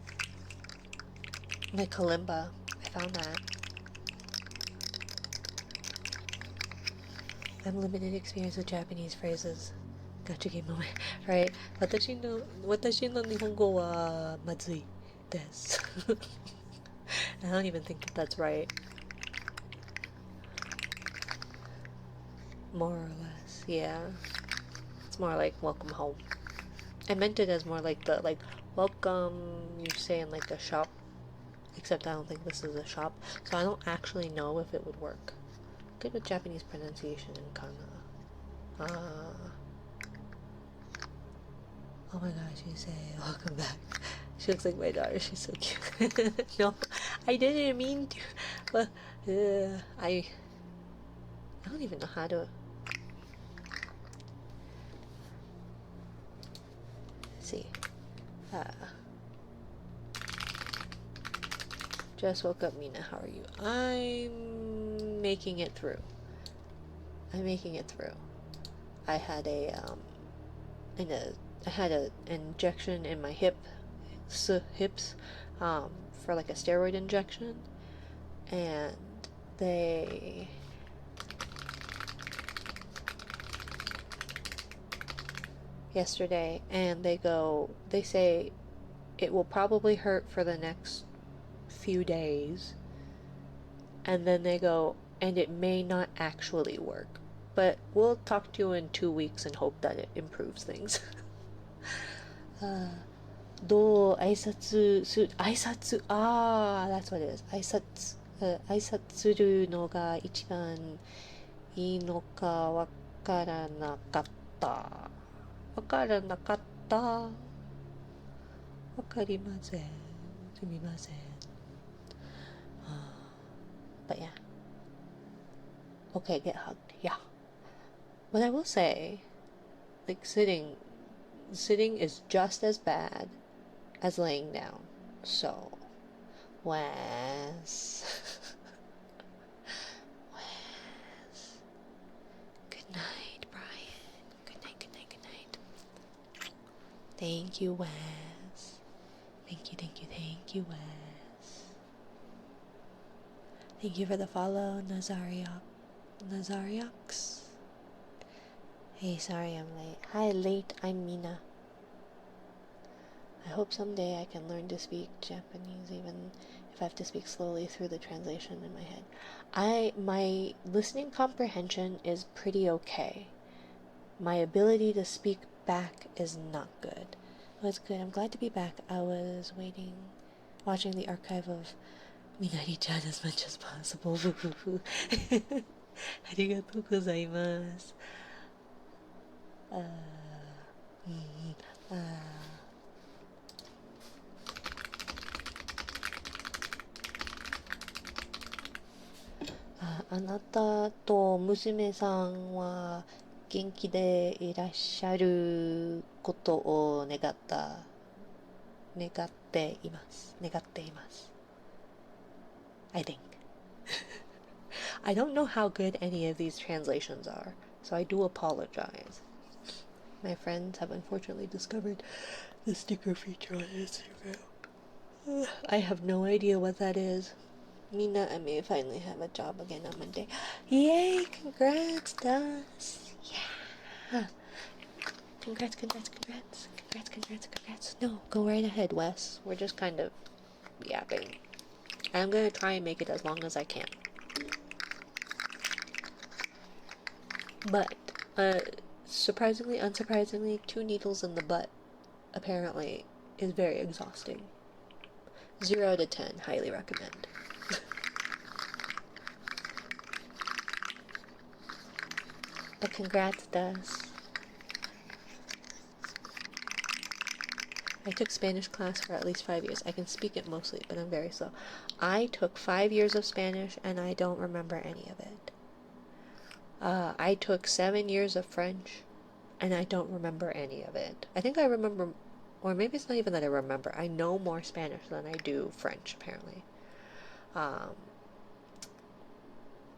kalimba. I found that. I'm limited experience with Japanese phrases. Gotcha game away. Right. 私の日本語はまずいです。I don't even think that's right. More or less, yeah. It's more like welcome home. I meant it as more like the welcome you say in like a shop. Except I don't think this is a shop, so I don't actually know if it would work. Good with Japanese pronunciation and kana. Oh my gosh, you say welcome back. She looks like my daughter, she's so cute. No, I didn't mean to. But I don't even know how to. Let's see. Just woke up, Mina. How are you? I'm making it through. I had an injection in my hips, for like a steroid injection, and they yesterday, and they say it will probably hurt for the next few days, and then they go, and it may not actually work, but we'll talk to you in 2 weeks and hope that it improves things. どう挨拶that's what it is. 挨拶するのが一番いいのかわからなかった。わかりません。すみません。But yeah. Okay, get hugged. Yeah. But I will say, like sitting is just as bad as laying down. So, Wes. Good night, Brian. Good night. Thank you, Wes. Thank you, Wes. Thank you for the follow, Nazariox. Hey, sorry I'm late. Hi, late, I'm Mina. I hope someday I can learn to speak Japanese, even if I have to speak slowly through the translation in my head. My listening comprehension is pretty okay. My ability to speak back is not good. Well, it's good. I'm glad to be back. I was watching the archive of Minari-chan as much as possible. ありがとうございます。あなたと娘さんは元気でいらっしゃることを願っています。I think. I don't know how good any of these translations are, so I do apologize. My friends have unfortunately discovered the sticker feature on Instagram. I have no idea what that is. Mina, I may finally have a job again on Monday. Yay! Congrats, Das! Yeah! Congrats. No, go right ahead, Wes. We're just kind of yapping. I'm gonna try and make it as long as I can. But, unsurprisingly, 2 needles in the butt, apparently, is very exhausting. 0 to 10, highly recommend. But congrats, Das. I took Spanish class for at least 5 years. I can speak it mostly, but I'm very slow. I took 5 years of Spanish, and I don't remember any of it. I took 7 years of French, and I don't remember any of it. I think I remember, or maybe it's not even that I remember. I know more Spanish than I do French, apparently.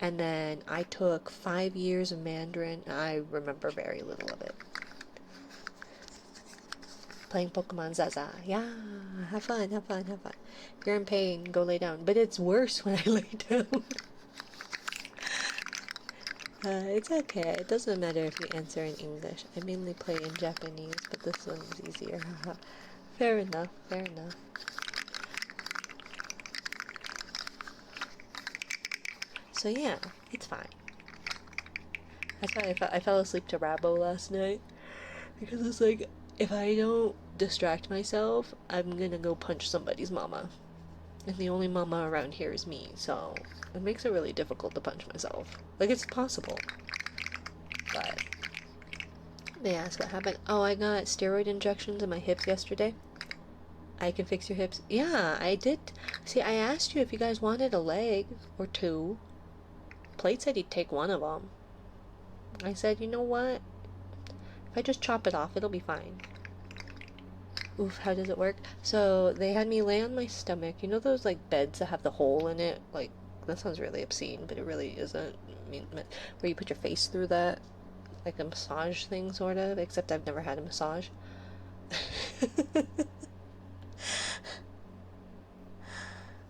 And then I took 5 years of Mandarin, and I remember very little of it. Playing Pokemon Zaza. Yeah, have fun. If you're in pain, go lay down. But it's worse when I lay down. It's okay. It doesn't matter if you answer in English. I mainly play in Japanese, but this one's easier. Fair enough. So yeah, it's fine. That's why I fell asleep to Rabo last night. Because it's like, if I don't distract myself, I'm gonna go punch somebody's mama. And the only mama around here is me, so it makes it really difficult to punch myself. Like, it's possible. But they asked what happened. Oh, I got steroid injections in my hips yesterday. I can fix your hips. Yeah, I did. See, I asked you if you guys wanted a leg or 2. plate said he'd take one of them. I said, you know what? If I just chop it off, it'll be fine. Oof, how does it work? So they had me lay on my stomach. You know those like beds that have the hole in it? Like, that sounds really obscene, but it really isn't. I mean, where you put your face through that, like a massage thing, sort of. Except I've never had a massage.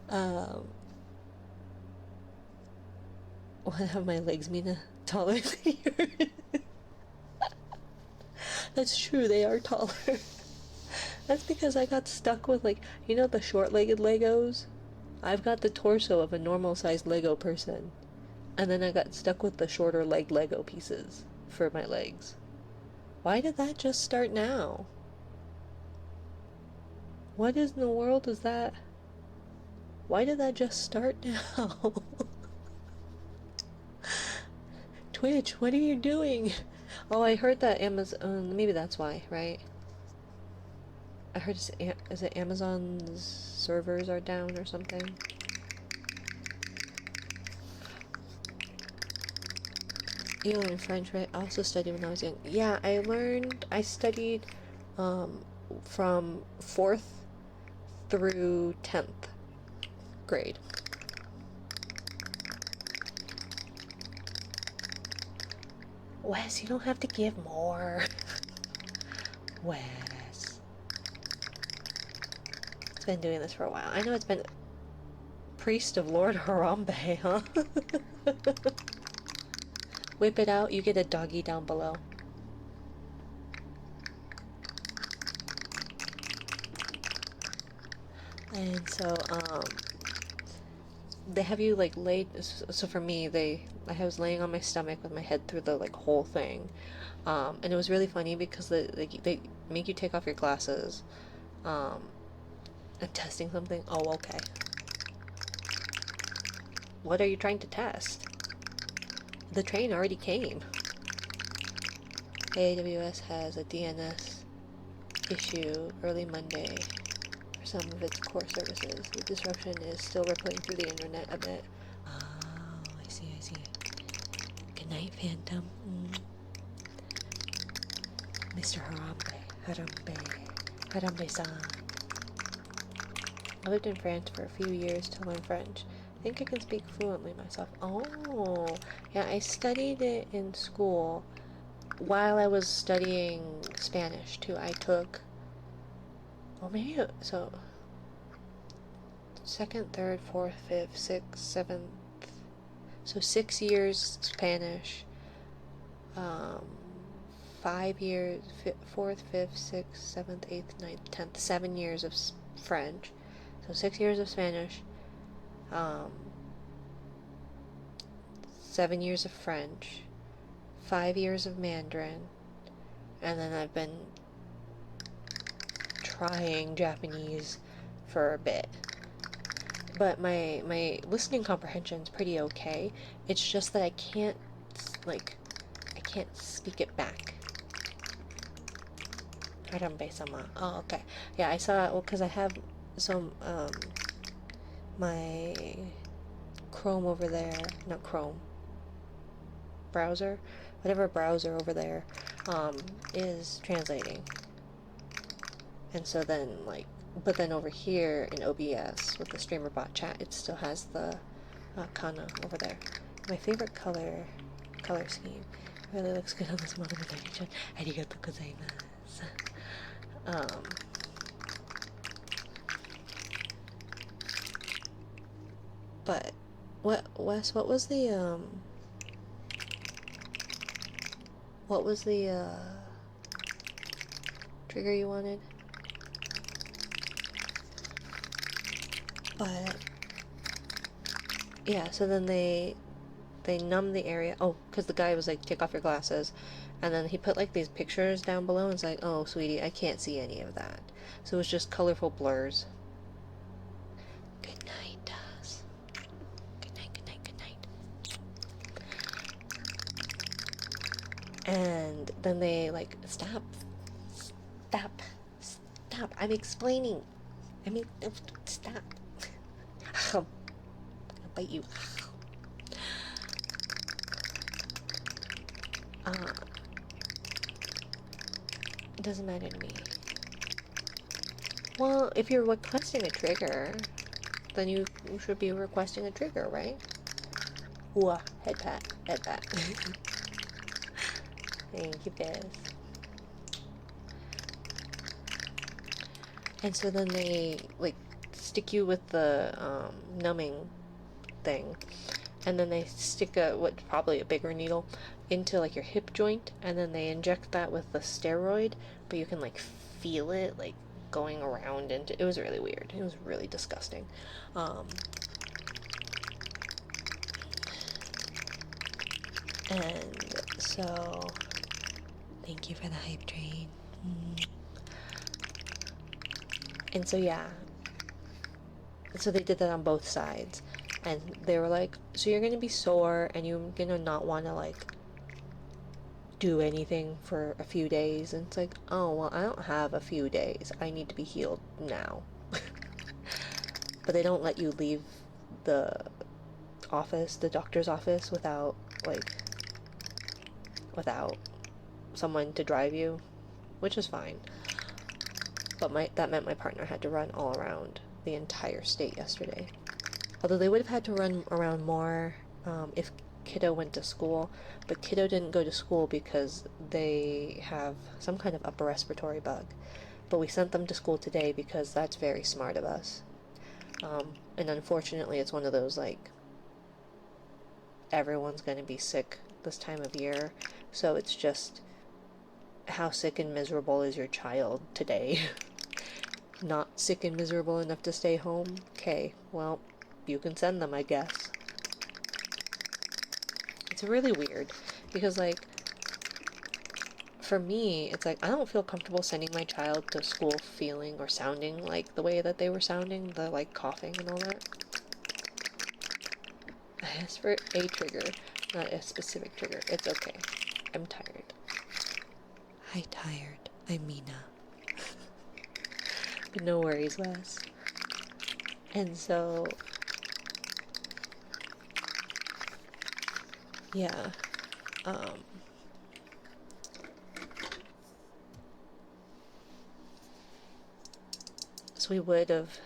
um, what have my legs, Mina? Taller than yours? That's true. They are taller. That's because I got stuck with, like, you know the short-legged Legos? I've got the torso of a normal-sized Lego person. And then I got stuck with the shorter leg Lego pieces for my legs. Why did that just start now? What in the world is that? Why did that just start now? Twitch, what are you doing? Oh, I heard that Amazon, maybe that's why, right? I heard is it Amazon's servers are down or something? You learned French, right? I also studied when I was young. Yeah, I studied from 4th through 10th grade. Wes, you don't have to give more. Wes. It's been doing this for a while. I know it's been Priest of Lord Harambe, huh? Whip it out, you get a doggy down below. And so, they have you like laid. So for me, I was laying on my stomach with my head through the like whole thing, and it was really funny because they make you take off your glasses. I'm testing something. Oh, okay. What are you trying to test? The train already came. AWS has a DNS issue early Monday for some of its core services. The disruption is still rippling through the internet a bit. Oh, I see. Good night, Phantom. Mr. Harambe-san. I lived in France for a few years to learn French. I think I can speak fluently myself. Oh, yeah, I studied it in school. While I was studying Spanish, too, I took... Well, maybe... So... 2nd, 3rd, 4th, 5th, 6th, 7th... So 6 years Spanish. 5 years... 4th, 5th, 6th, 7th, 8th, 9th, 10th. 7 years of French. So 6 years of Spanish. 7 years of French. 5 years of Mandarin. And then I've been trying Japanese for a bit. But my listening comprehension is pretty okay. It's just that I can't speak it back. Harambe-sama. Oh, okay. Yeah, I saw, well, because I have some, my Chrome over there, not Chrome, browser, whatever browser over there, is translating. And so then, like, but then over here in OBS with the streamer bot chat, it still has the kana over there. My favorite color scheme. Really looks good on this model with Chan. Arigatou gozaimasu. But Wes, what was the trigger you wanted? But yeah, so then they numb the area. Oh, because the guy was like, take off your glasses, and then he put like these pictures down below, and it's like, oh, sweetie, I can't see any of that. So it was just colorful blurs. Good night, Daz. Good night, good night, good night. And then they like, stop. I'm explaining. I mean, stop. I'll bite you. It doesn't matter to me. Well, if you're requesting a trigger, then you should be requesting a trigger, right? Ooh, head pat, head pat. Thank you, Biz. And so then they, like, stick you with the numbing thing, and then they stick what's probably a bigger needle into, like, your hip joint, and then they inject that with the steroid, but you can, like, feel it, like, going around into... It was really weird. It was really disgusting. And so... Thank you for the hype train. And so, yeah. So they did that on both sides. And they were like, so you're going to be sore, and you're going to not want to, like, do anything for a few days. And it's like, oh, well, I don't have a few days. I need to be healed now. But they don't let you leave the office, the doctor's office, without someone to drive you, which is fine. But that meant my partner had to run all around the entire state yesterday. Although they would have had to run around more if kiddo went to school, but kiddo didn't go to school because they have some kind of upper respiratory bug. But we sent them to school today because that's very smart of us. And unfortunately, it's one of those, like, everyone's going to be sick this time of year, so it's just, how sick and miserable is your child today? Not sick and miserable enough to stay home? Okay, well, you can send them, I guess. It's really weird, because, like, for me, it's like, I don't feel comfortable sending my child to school feeling or sounding like the way that they were sounding, the, like, coughing and all that. I asked for a trigger, not a specific trigger. It's okay. I'm tired. Hi, tired. I'm Mina. But no worries, Wes. And so... yeah. So we would have...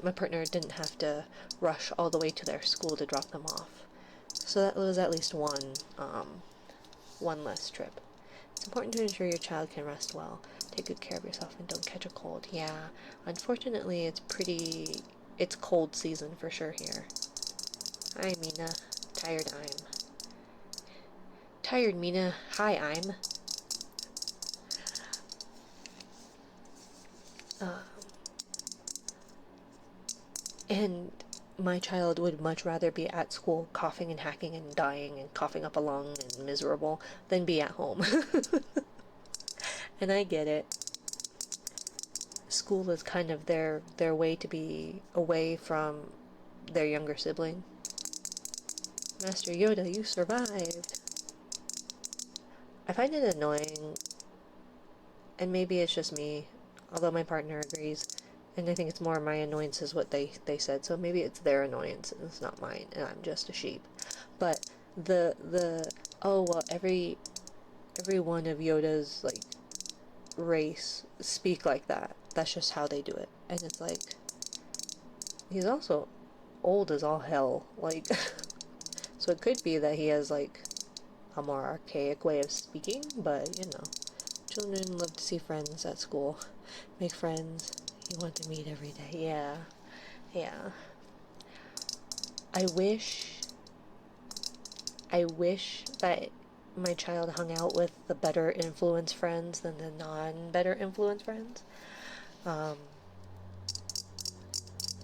My partner didn't have to rush all the way to their school to drop them off. So that was at least one less trip. It's important to ensure your child can rest well. Take good care of yourself and don't catch a cold. Yeah, unfortunately it's cold season for sure here. Hi, Mina. Tired I'm. Tired, Mina. Hi, I'm. And my child would much rather be at school coughing and hacking and dying and coughing up a lung and miserable than be at home. And I get it. School is kind of their way to be away from their younger sibling. Master Yoda, you survived. I find it annoying, and maybe it's just me, although my partner agrees, and I think it's more my annoyance is what they said, so maybe it's their annoyance and it's not mine, and I'm just a sheep. But the oh, well, every one of Yoda's, like, race speak like that. That's just how they do it. And it's like, he's also old as all hell, like, so it could be that he has, like, a more archaic way of speaking, but, you know, children love to see friends at school, make friends you want to meet every day. Yeah. I wish that my child hung out with the better influence friends than the non-better influence friends.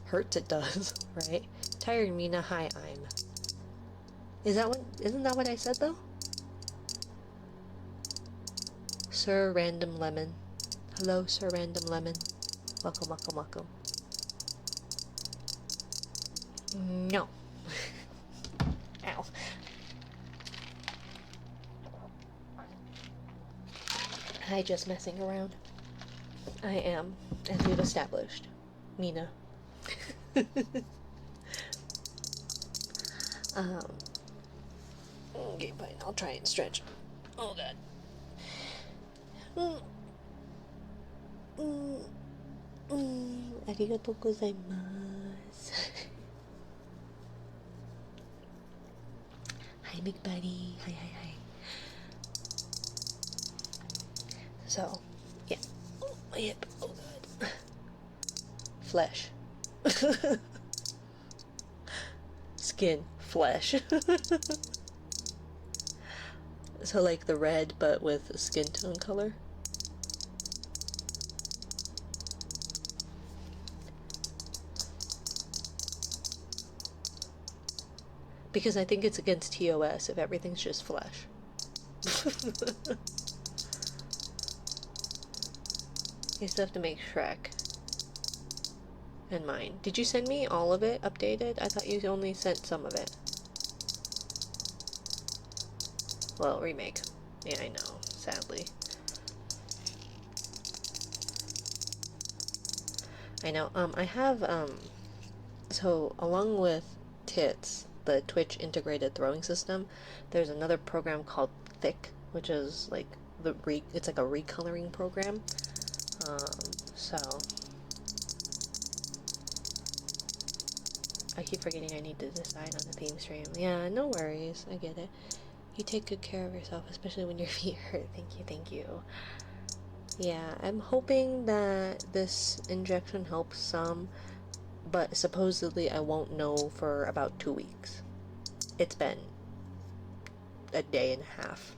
Hurts it does, right? Tired Mina, hi, I'm. Isn't that what I said, though? Sir Random Lemon. Hello, Sir Random Lemon. Welcome, welcome, welcome. No. Ow. Hi, just messing around. I am, as we've established. Mina. Okay, fine. I'll try and stretch. Oh god. Mm, mm, Arigatou gozaimasu. Hi, big buddy. Hi, hi, hi. So, yeah. Oh, my hip. Oh god. Flesh. Skin. Flesh. So, like the red, but with skin tone color. Because I think it's against TOS if everything's just flesh. You still have to make Shrek and mine. Did you send me all of it updated? I thought you only sent some of it. Well, remake. Yeah, I know, sadly. I know. I have, so along with Tits, the Twitch integrated throwing system, there's another program called Thick, which is like it's like a recoloring program. So I keep forgetting I need to decide on the theme stream. Yeah, no worries. I get it. You take good care of yourself, especially when your feet hurt. Thank you, thank you. Yeah, I'm hoping that this injection helps some, but supposedly I won't know for about 2 weeks. It's been a day and a half.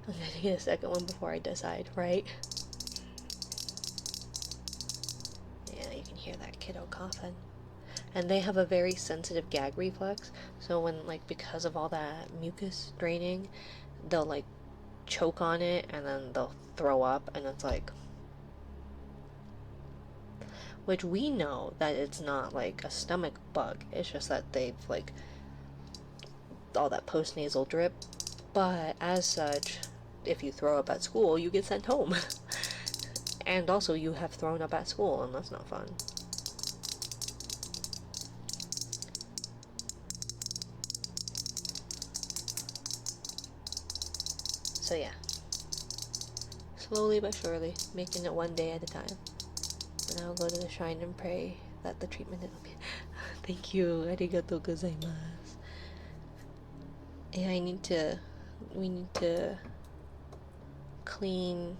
I'm gonna get a second one before I decide, right? Yeah, you can hear that kiddo coughing. And they have a very sensitive gag reflex, so when, like, because of all that mucus draining, they'll, like, choke on it and then they'll throw up, and it's like, which we know that it's not like a stomach bug, it's just that they've, like, all that postnasal drip. But as such, if you throw up at school, you get sent home. And also you have thrown up at school, and that's not fun. So yeah, slowly but surely, making it one day at a time. And I'll go to the shrine and pray that the treatment will be. Thank you. Arigatou gozaimasu. Yeah, we need to clean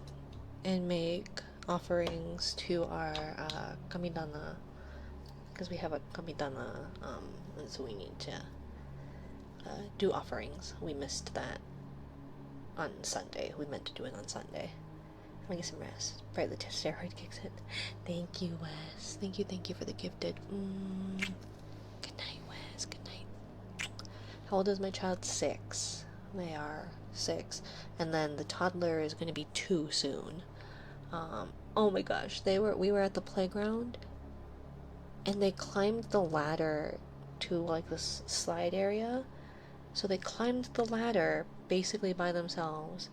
and make offerings to our kamidana, because we have a kamidana, and so we need to do offerings. We missed that on Sunday. We meant to do it on Sunday. I'm gonna get some rest. Pray the steroid kicks in. Thank you, Wes. Thank you for the gifted. Good night, Wes. Good night. How old is my child? 6. They are 6. And then the toddler is gonna be 2 soon. Oh my gosh, we were at the playground and they climbed the ladder to like this slide area. So they climbed the ladder basically by themselves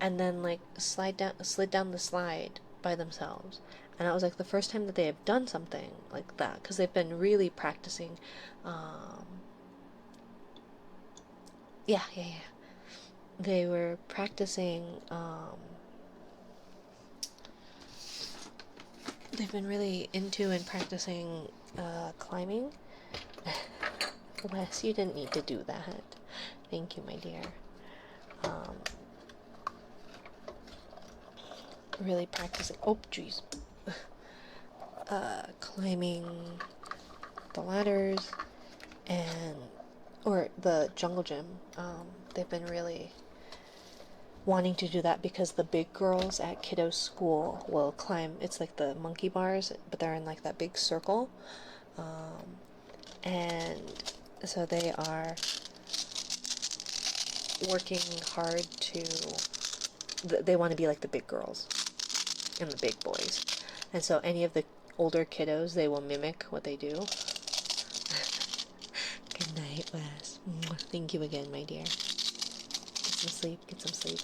and then like slid down the slide by themselves. And that was like the first time that they have done something like that, because they've been really practicing. Yeah. They were practicing. They've been really into and practicing climbing. Wes, you didn't need to do that. Thank you, my dear. Really practicing. Oh, jeez. Climbing the ladders or the jungle gym. They've been really wanting to do that because the big girls at kiddo's school will climb. It's like the monkey bars, but they're in like that big circle. And so they are working hard they want to be like the big girls and the big boys. And so any of the older kiddos, they will mimic what they do. Good night, Wes. Thank you again, my dear. Get some sleep.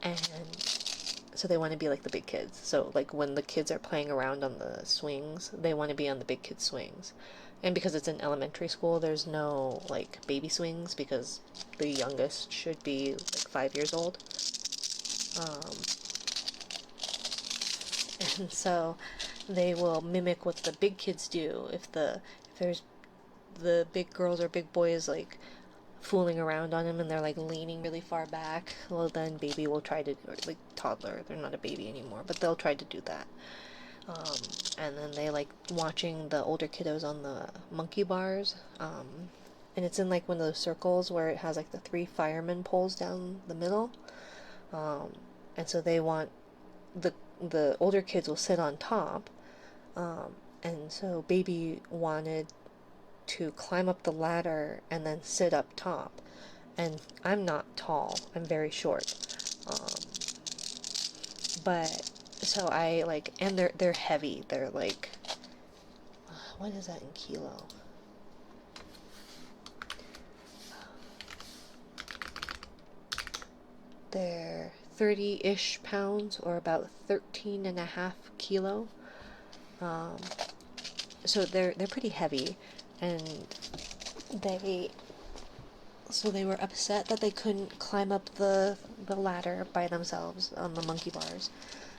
And So they want to be like the big kids. So like when the kids are playing around on the swings, they want to be on the big kids swings. And because it's an elementary school, there's no like baby swings because the youngest should be like 5 years old. Um, and so they will mimic what the big kids do. If there's the big girls or big boys like fooling around on him and they're like leaning really far back, well then baby will try to, or like toddler, they're not a baby anymore, but they'll try to do that. And then they like watching the older kiddos on the monkey bars. And it's in like one of those circles where it has like the three fireman poles down the middle. And so they want the older kids will sit on top. And so baby wanted to climb up the ladder and then sit up top. And I'm not tall, I'm very short. But so I like, and they're heavy. They're like, what is that in kilo? They're 30-ish pounds, or about 13.5 kilo. So they're pretty heavy, and they were upset that they couldn't climb up the ladder by themselves on the monkey bars.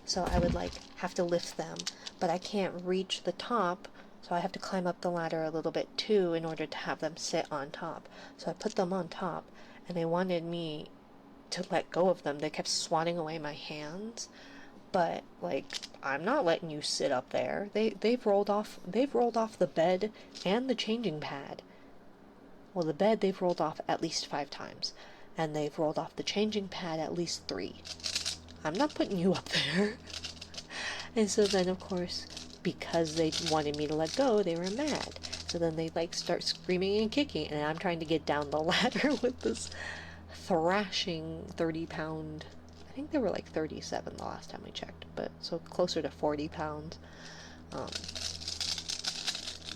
So I would like have to lift them, but I can't reach the top, so I have to climb up the ladder a little bit too in order to have them sit on top. So I put them on top, and they wanted me to let go of them. They kept swatting away my hands, but like I'm not letting you sit up there. They've rolled off the bed and the changing pad. Well, the bed they've rolled off at least 5 times, and they've rolled off the changing pad at least 3. I'm not putting you up there. And so then, of course, because they wanted me to let go, they were mad. So then they like start screaming and kicking, and I'm trying to get down the ladder with this thrashing 30-pound. I think they were like 37 the last time we checked, but so closer to 40 pounds.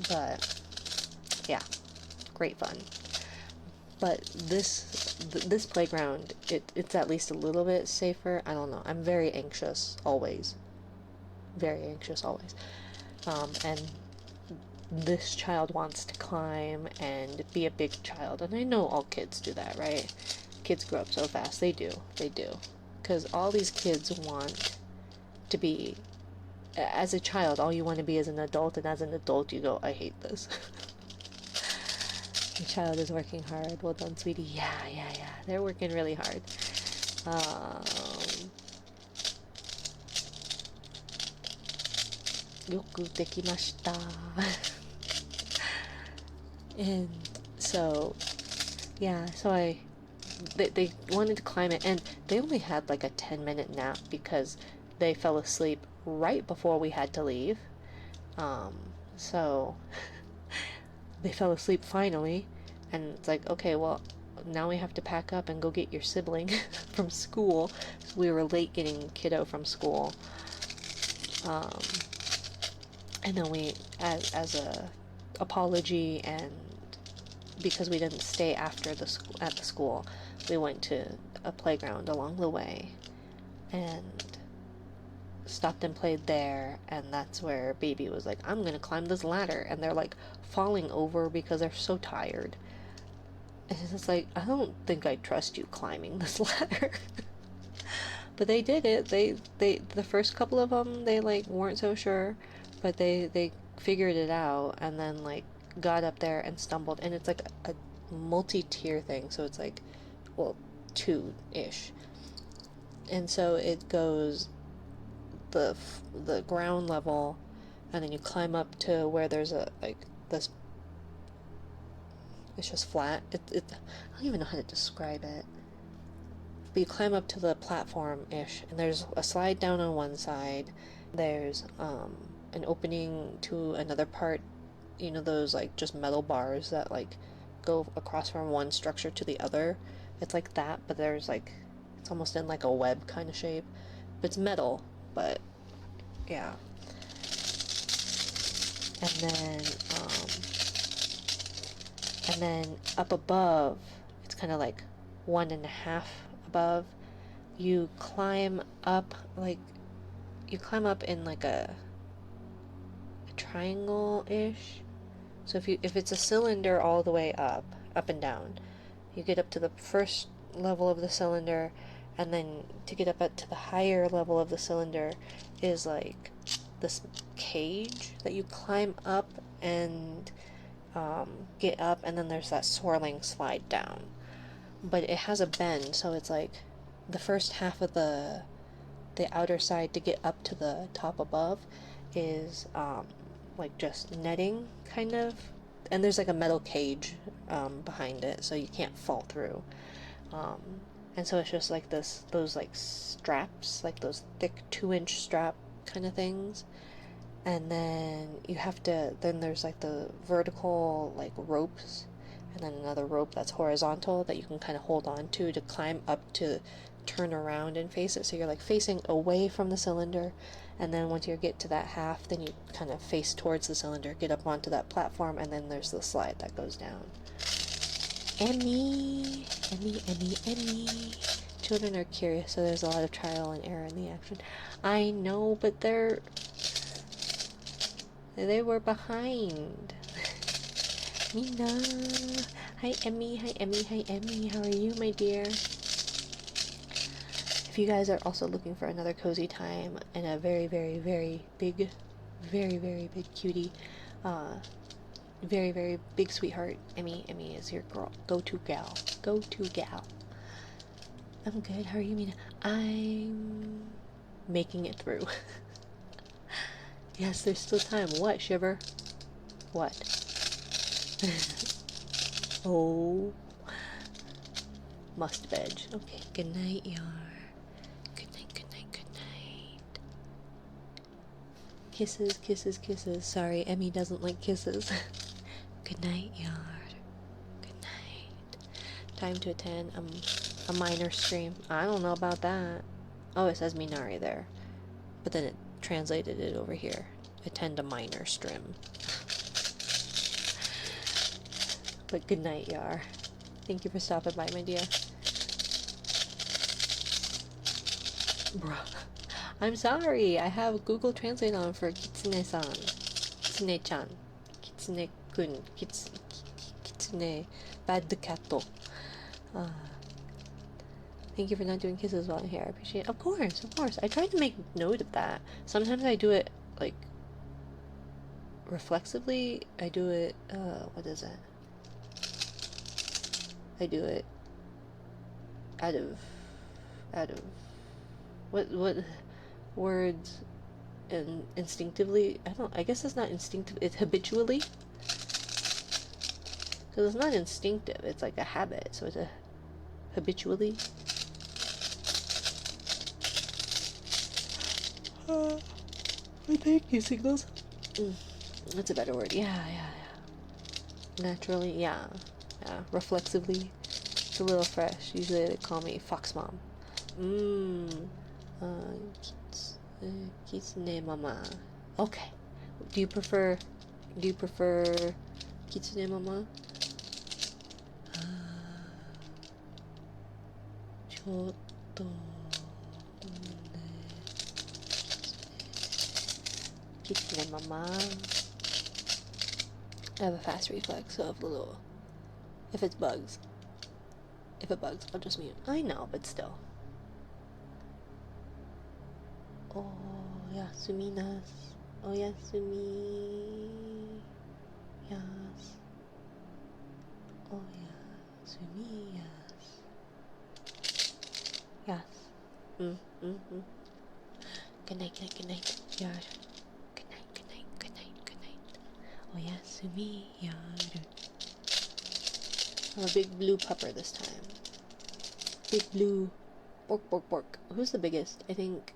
But yeah, great fun. But this playground, it's at least a little bit safer. I don't know. I'm very anxious always. Very anxious always. And this child wants to climb and be a big child. And I know all kids do that, right? Kids grow up so fast. They do. They do. Because all these kids want to be, as a child, all you want to be as an adult. And as an adult, you go, I hate this. The child is working hard. Well done, sweetie. Yeah. They're working really hard. Yoku dekimashita. And so, yeah, so they wanted to climb it, and they only had like a 10-minute nap because they fell asleep right before we had to leave. So they fell asleep finally, and it's like, okay, well, now we have to pack up and go get your sibling from school. So we were late getting kiddo from school. And then we, as a apology, and because we didn't stay after at the school, we went to a playground along the way and stopped and played there. And that's where baby was like, I'm gonna climb this ladder, and they're like falling over because they're so tired. And it's like, I don't think I trust you climbing this ladder. But they did it. They the first couple of them, they like weren't so sure, but they figured it out, and then like got up there and stumbled. And it's like a multi-tier thing, so it's like, well, 2-ish. And so it goes the ground level, and then you climb up to where there's a like this. It's just flat. I don't even know how to describe it. But you climb up to the platform-ish, and there's a slide down on one side. There's an opening to another part. You know, those like just metal bars that like go across from one structure to the other. It's like that, but there's like, it's almost in like a web kind of shape. But it's metal, but yeah. And then up above, it's kind of like 1.5 above, you climb up like, you climb up in like a triangle-ish. So if it's a cylinder all the way up and down, you get up to the first level of the cylinder, and then to get up to the higher level of the cylinder is like this cage that you climb up and get up, and then there's that swirling slide down. But it has a bend, so it's like the first half of the outer side to get up to the top above is like just netting kind of, and there's like a metal cage behind it so you can't fall through, um, and so it's just like those like straps, like those thick 2-inch strap kind of things, and then there's like the vertical like ropes, and then another rope that's horizontal that you can kind of hold on to climb up to turn around and face it, so you're like facing away from the cylinder, and then once you get to that half, then you kind of face towards the cylinder, get up onto that platform, and then there's the slide that goes down. Emmy, Emmy, Emmy, Emmy. Children are curious, so there's a lot of trial and error in the action. I know, but they were behind. Mina. Hi Emmy, hi Emmy, hi Emmy. How are you, my dear? If you guys are also looking for another cozy time and a very, very, very big, very, very big cutie, very, very big sweetheart, Emmy is your girl. Go-to gal. Go-to gal. I'm good. How are you, Mina? I'm making it through. Yes, there's still time. What, Shiver? What? Oh. Must veg. Okay. Good night, Yar. Good night, good night, good night. Kisses, kisses, kisses. Sorry, Emmy doesn't like kisses. Good night, Yard. Good night. Time to attend a minor stream. I don't know about that. Oh, it says Minari there. But then it translated it over here. Attend a minor stream. But good night, Yar. Thank you for stopping by, my dear. Bruh. I'm sorry. I have Google Translate on for Kitsune-san. Kitsune-chan. Kitsune-kun. Kitsune. Bad cat. Thank you for not doing kisses while I'm here. I appreciate it. Of course, of course. I try to make note of that. Sometimes I do it, like, reflexively. I do it, what is it? I do it out of what words, and instinctively. I guess it's not instinctive, it's habitually, because it's not instinctive, it's like a habit, so it's a habitually. Thank you, signals. That's a better word. Yeah. Naturally, yeah. Reflexively. It's a little fresh. Usually they call me Fox Mom. Kitsune Mama. Okay. Do you prefer Kitsune Mama? Chotto. Kitsune Mama. I have a fast reflex, so if it bugs, I'll just mute. I know, but still. Oh, Yasuminas. Oh, Yasumi. Yes. Oh, Yasumi, yes. Yes. Good night, good night, good night. Yar. Good night, good night, good night, good night. Oh, Yasumi, yaru. I'm a big blue pupper this time. Big blue. Bork, bork, bork. Who's the biggest? I think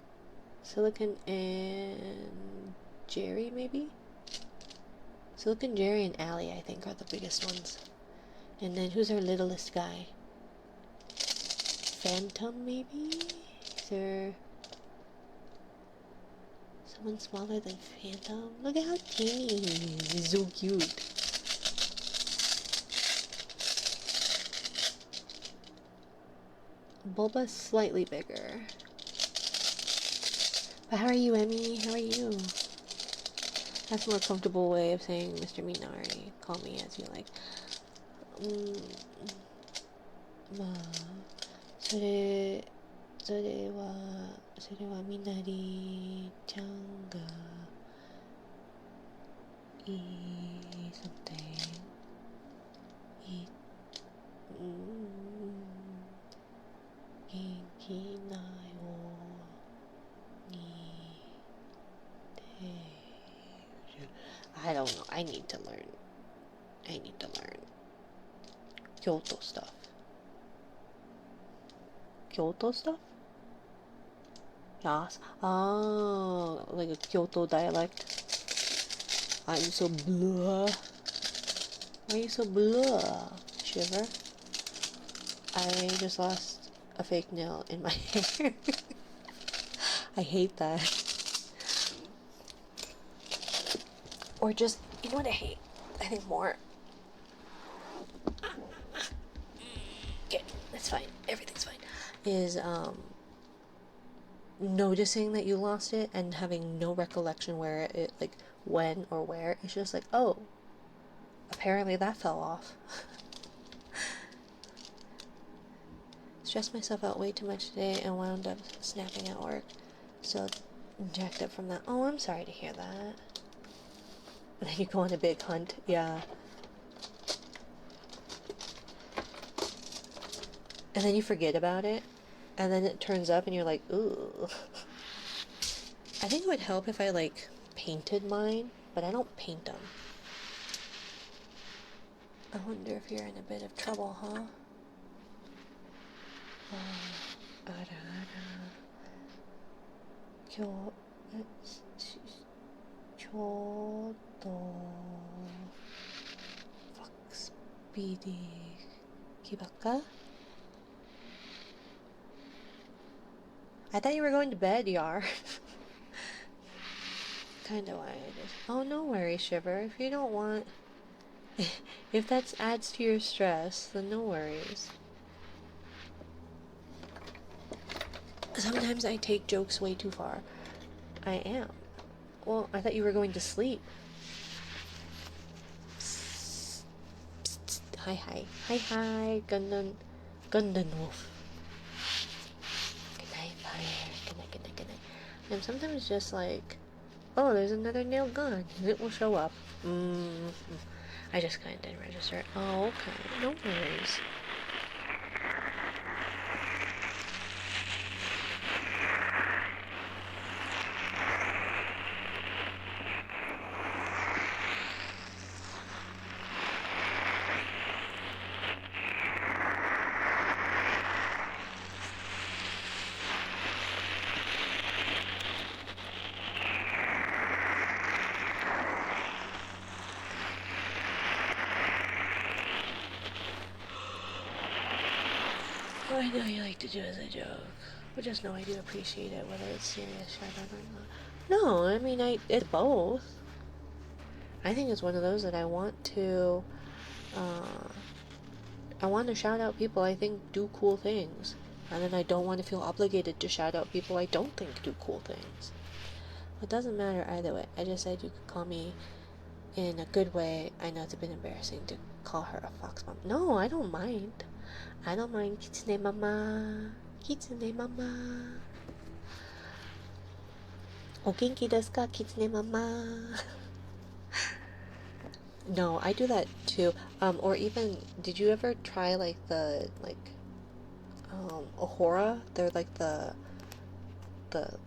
Silicon and Jerry, maybe? Silicon, Jerry, and Allie, I think, are the biggest ones. And then who's our littlest guy? Phantom, maybe? Is there someone smaller than Phantom? Look at how teeny he is. He's so cute. Bulba's slightly bigger. But how are you, Emmy? How are you? That's a more comfortable way of saying Mr. Minari. Call me as you like. まあ、それ、それはみなりちゃんがいい something い、元気ないにて I don't know. I need to learn. Kyoto stuff. Kyoto stuff? Yes. Oh, like a Kyoto dialect. I'm so blah. Why are you so blah, Shiver? I just lost a fake nail in my hair. I hate that. Or just, you know what I hate? I think more. Okay, that's fine. Everything's fine. Is, noticing that you lost it and having no recollection where it, like, when or where. It's just like, oh, apparently that fell off. Stressed myself out way too much today and wound up snapping at work. So, jacked up from that. Oh, I'm sorry to hear that. And then you go on a big hunt. Yeah. And then you forget about it. And then it turns up and you're like, ooh. I think it would help if I, like, painted mine. But I don't paint them. I wonder if you're in a bit of trouble, huh? Fox BD Kibaka? I thought you were going to bed, Yar. Kinda why I just. Oh, no worries, Shiver. If you don't want. If that adds to your stress, then no worries. Sometimes I take jokes way too far. I am. Well, I thought you were going to sleep. Psst, psst, hi, hi. Hi, hi, Gundam Wolf. Good night, fire. Good night, good night, good night. And sometimes just like, oh, there's another nail gun. It will show up. I just kind of didn't register. Oh, okay. No worries. I know you like to do as a joke, but just know I do appreciate it, whether it's serious, shout out or not. No, I mean, it's both. I think it's one of those that I want to shout out people I think do cool things, and then I don't want to feel obligated to shout out people I don't think do cool things. It doesn't matter either way. I just said you could call me in a good way. I know it's a bit embarrassing to call her a fox mom. No, I don't mind. I don't mind Kitsune Mama. Kitsune Mama. O genki desu ka, Kitsune Mama? No, I do that too. Or even, did you ever try like the Ohora? They're like the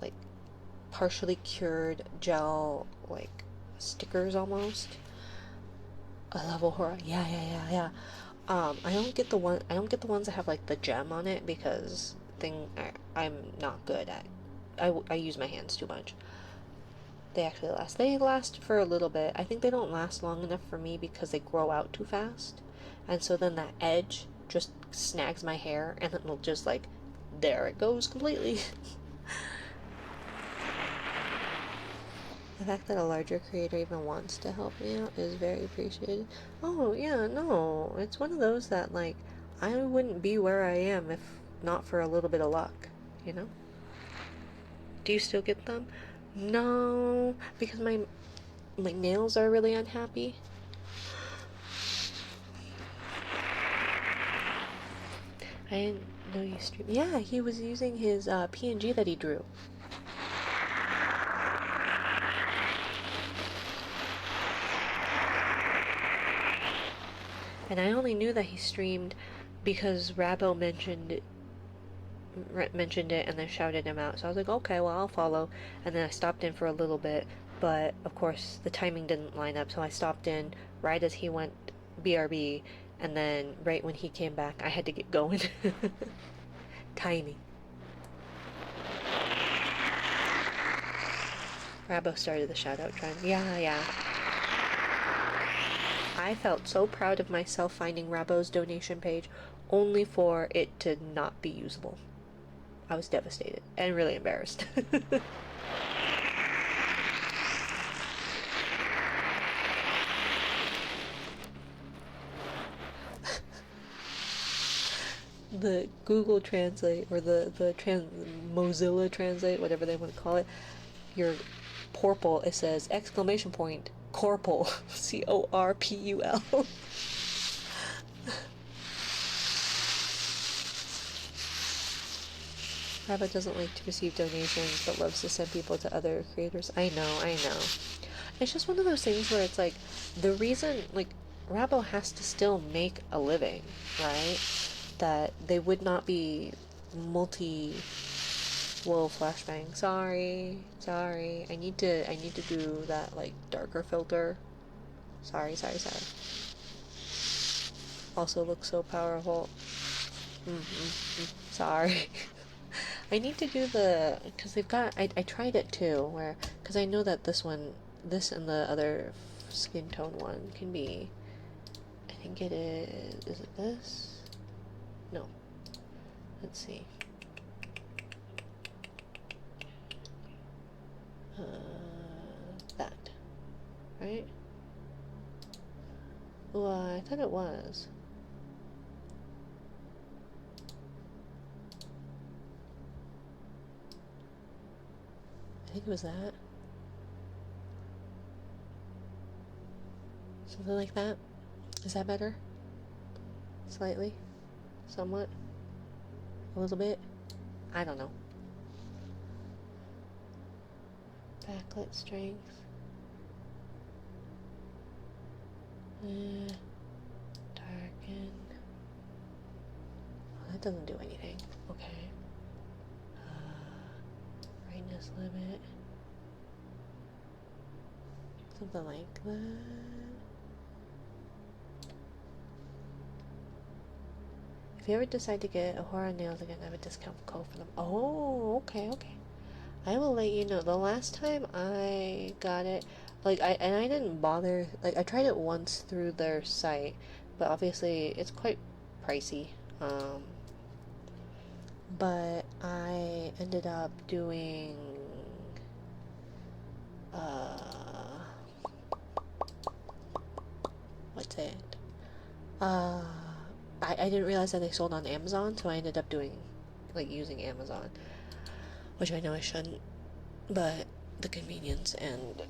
like partially cured gel like stickers almost. I love Ohora. Yeah. I don't get the ones that have like the gem on it because I'm not good at. I use my hands too much. They actually last. They last for a little bit. I think they don't last long enough for me because they grow out too fast. And so then that edge just snags my hair and it'll just like, there it goes completely. The fact that a larger creator even wants to help me out is very appreciated. Oh, yeah, no. It's one of those that, like, I wouldn't be where I am if not for a little bit of luck, you know? Do you still get them? No, because my nails are really unhappy. I didn't know you stream. Yeah, he was using his PNG that he drew. And I only knew that he streamed because Rabo mentioned it and then shouted him out. So I was like, okay, well, I'll follow. And then I stopped in for a little bit, but of course the timing didn't line up, so I stopped in right as he went BRB, and then right when he came back, I had to get going. Tiny. Rabo started the shout out trend. Yeah. I felt so proud of myself finding Rabo's donation page only for it to not be usable. I was devastated and really embarrassed. The Google Translate or the Mozilla Translate, whatever they want to call it, your porpul, it says exclamation point corpul, corpul. Rabbit doesn't like to receive donations but loves to send people to other creators. I know. It's just one of those things where it's like the reason, like, Rabo has to still make a living, right? That they would not be multi. Whoa, flashbang. Sorry. I need to do that like darker filter. Sorry. Also looks so powerful. Sorry. I need to do the, because they've got, I tried it too, where, because I know that this and the other skin tone one can be, I think it is it this? No. Let's see. That. Right? Well, I thought it was. I think it was that. Something like that. Is that better? Slightly? Somewhat? A little bit? I don't know. Backlit strength. Darken. Oh, that doesn't do anything. Okay. Brightness limit. Something like that. If you ever decide to get a horror nails again, I have a discount code for them. Oh, okay. I will let you know. The last time I got it, like, I didn't bother, like, I tried it once through their site, but obviously it's quite pricey. But I ended up doing, what's it? I didn't realize that they sold on Amazon, so I ended up doing, like, using Amazon, which I know I shouldn't, but the convenience and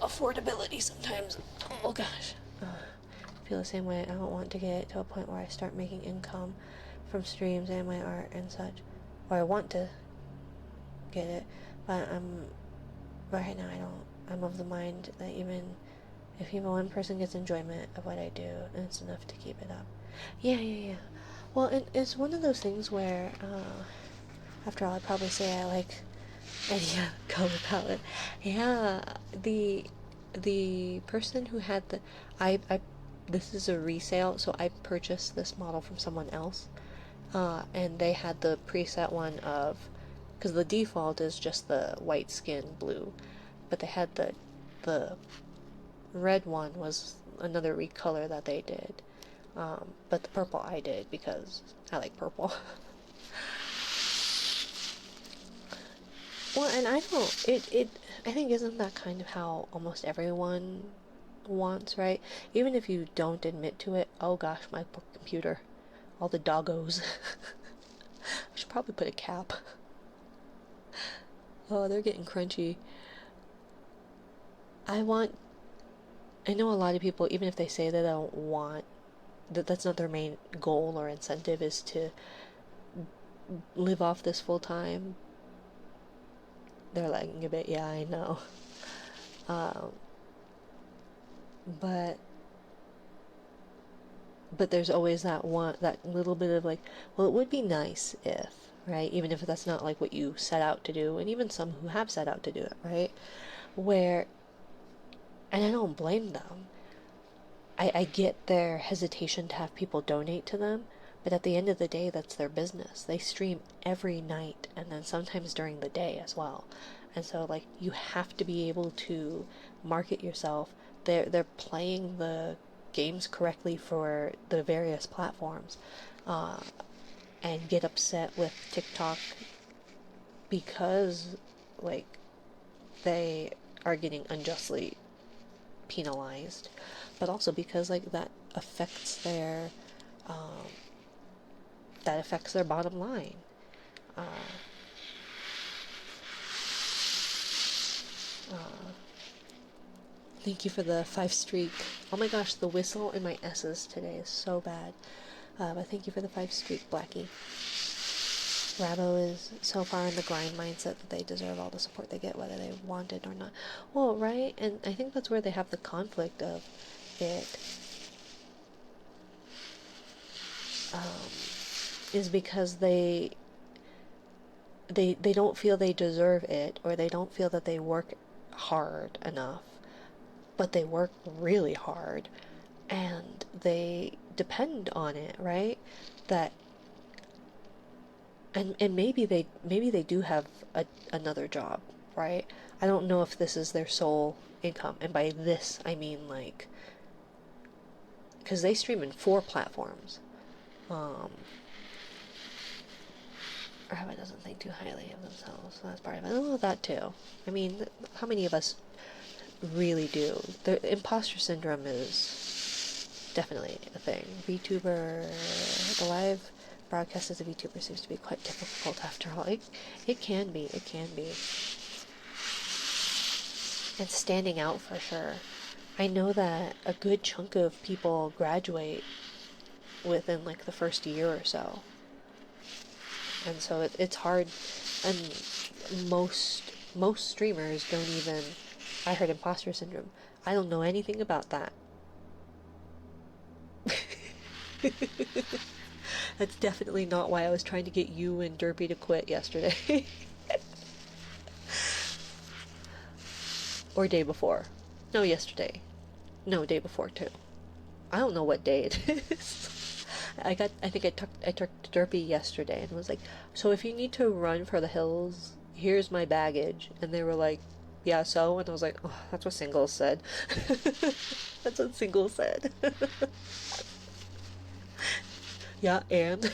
affordability sometimes. Oh gosh. I feel the same way. I don't want to get to a point where I start making income from streams and my art and such. Or I want to get it, but right now I don't. I'm of the mind that even if one person gets enjoyment of what I do, it's enough to keep it up. Yeah. Well, it's one of those things where, after all, I'd probably say I like any color palette. Yeah, the person who had I this is a resale, so I purchased this model from someone else, and they had the preset one of, because the default is just the white skin blue, but they had the red one was another recolor that they did, but the purple I did because I like purple. Well, and I don't, I think isn't that kind of how almost everyone wants, right? Even if you don't admit to it. Oh gosh, my poor computer. All the doggos. I should probably put a cap. Oh, they're getting crunchy. I want, I know a lot of people, even if they say that they don't want, that's not their main goal or incentive, is to live off this full time. They're lagging a bit, yeah, I know. Um, but there's always that one, that little bit of like, well, it would be nice if, right? Even if that's not like what you set out to do, and even some who have set out to do it, right? Where, and I don't blame them. I get their hesitation to have people donate to them, but at the end of the day, that's their business. They stream every night and then sometimes during the day as well. And so, like, you have to be able to market yourself. They're playing the games correctly for the various platforms, uh, and get upset with TikTok because, like, they are getting unjustly penalized, but also because like um, that affects their bottom line. Uh, uh, Thank you for the 5 streak. Oh my gosh, the whistle in my S's today is so bad. But thank you for the 5 streak, Blackie. Rabo is so far in the grind mindset that they deserve all the support they get, whether they want it or not. Well, right, and I think that's where they have the conflict of it. Um, is because they don't feel they deserve it, or they don't feel that they work hard enough, but they work really hard and they depend on it, right? That, and maybe they do have another job, right? I don't know if this is their sole income, and by this I mean like, because they stream in 4 platforms. Rabbi doesn't think too highly of themselves, so that's part of it. Oh, that too. I mean, how many of us really do? The imposter syndrome is definitely a thing. VTuber, the live broadcast as a VTuber seems to be quite difficult after all. It can be, it can be. And standing out for sure. I know that a good chunk of people graduate within like the first year or so. And so it's hard, and most streamers don't even, I heard imposter syndrome. I don't know anything about that. That's definitely not why I was trying to get you and Derpy to quit yesterday. Or day before. No, yesterday. No, day before too. I don't know what day it is. I think I talked to Derpy yesterday and was like, so if you need to run for the hills, here's my baggage. And they were like, yeah, so? And I was like, oh, that's what Singles said. That's what Singles said. Yeah, and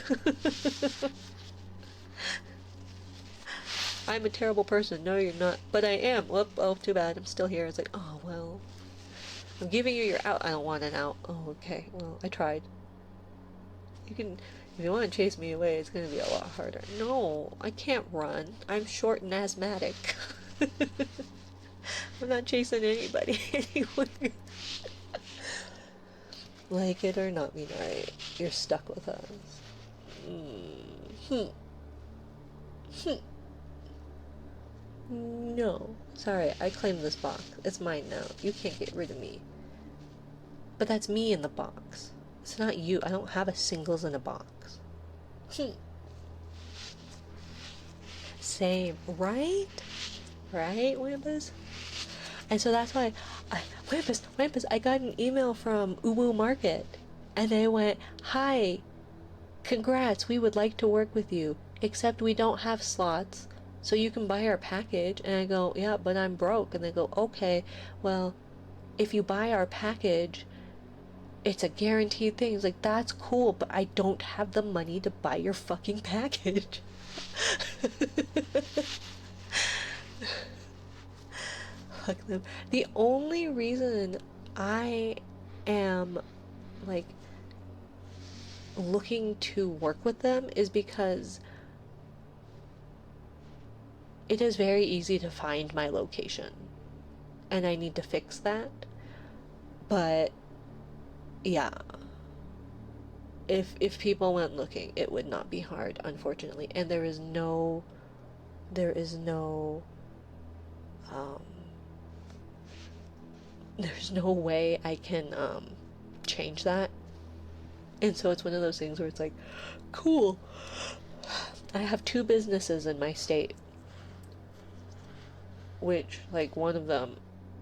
I'm a terrible person. No, you're not. But I am. Whoop, oh, too bad. I'm still here. It's like, oh, well. I'm giving you your out. I don't want an out. Oh, okay. Well, I tried. You can, if you want to chase me away, it's going to be a lot harder. No, I can't run. I'm short and asthmatic. I'm not chasing anybody anywhere. Like it or not, mean right? You're stuck with us. Hmm. No. Sorry, I claim this box. It's mine now. You can't get rid of me. But that's me in the box. It's not you. I don't have a singles in a box. Same. Right? Right, Wampus? And so that's why Wampus, I got an email from Uwu Market. And they went, hi, congrats, we would like to work with you. Except we don't have slots, so you can buy our package. And I go, yeah, but I'm broke. And they go, okay, well, if you buy our package, it's a guaranteed thing. It's like, that's cool, but I don't have the money to buy your fucking package. Fuck them. The only reason I am like looking to work with them is because it is very easy to find my location, and I need to fix that. But yeah, if people went looking, it would not be hard, unfortunately. And there is no um there's no way I can change that. And so it's one of those things where it's like, cool. I have two businesses in my state, which, like, one of them,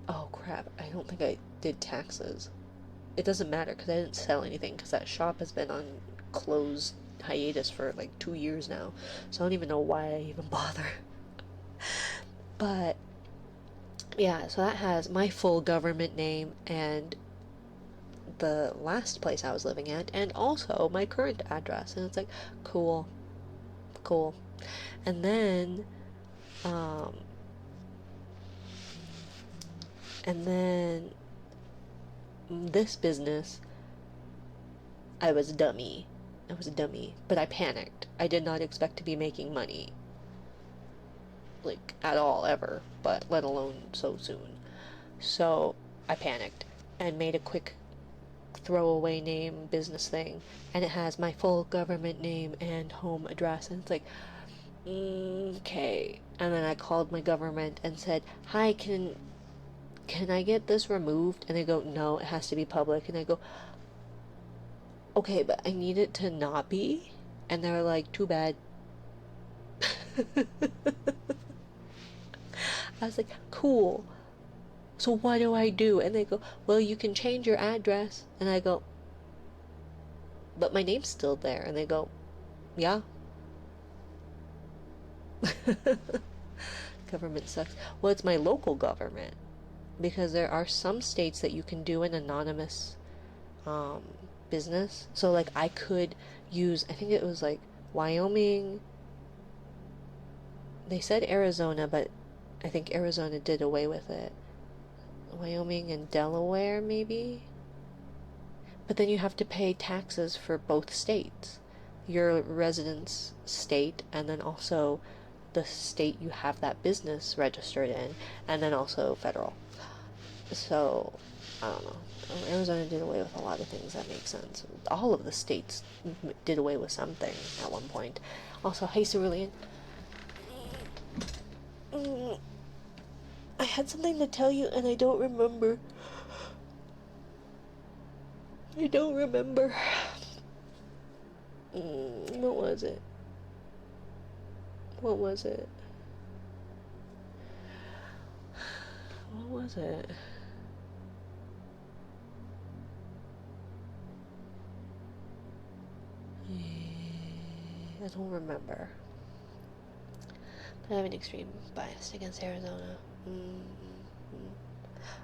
oh crap, I don't think I did taxes. It doesn't matter because I didn't sell anything because that shop has been on closed hiatus for like 2 years now. So I don't even know why I even bother. But yeah, so that has my full government name and the last place I was living at, and also my current address. And it's like, cool, cool. And then, um, and then this business, I was dummy. I was a dummy, but I panicked. I did not expect to be making money, like, at all, ever, but let alone so soon. So I panicked and made a quick throwaway name business thing, and it has my full government name and home address, and it's like, okay. And then I called my government and said, hi, can I get this removed? And they go, no, it has to be public. And I go, okay, but I need it to not be. And they were like, too bad. I was like, cool, so what do I do? And they go, well, you can change your address. And I go, but my name's still there. And they go, yeah. Government sucks. Well, it's my local government, because there are some states that you can do an anonymous um, business. So, like, I could use, I think it was like Wyoming. They said Arizona, but I think Arizona did away with it. Wyoming and Delaware, maybe? But then you have to pay taxes for both states, your residence state, and then also the state you have that business registered in, and then also federal. So, I don't know. Arizona did away with a lot of things that make sense. All of the states did away with something at one point. Also, hey, Cerulean. I had something to tell you and I don't remember. I don't remember. What was it? What was it? What was it? I don't remember. But I have an extreme bias against Arizona.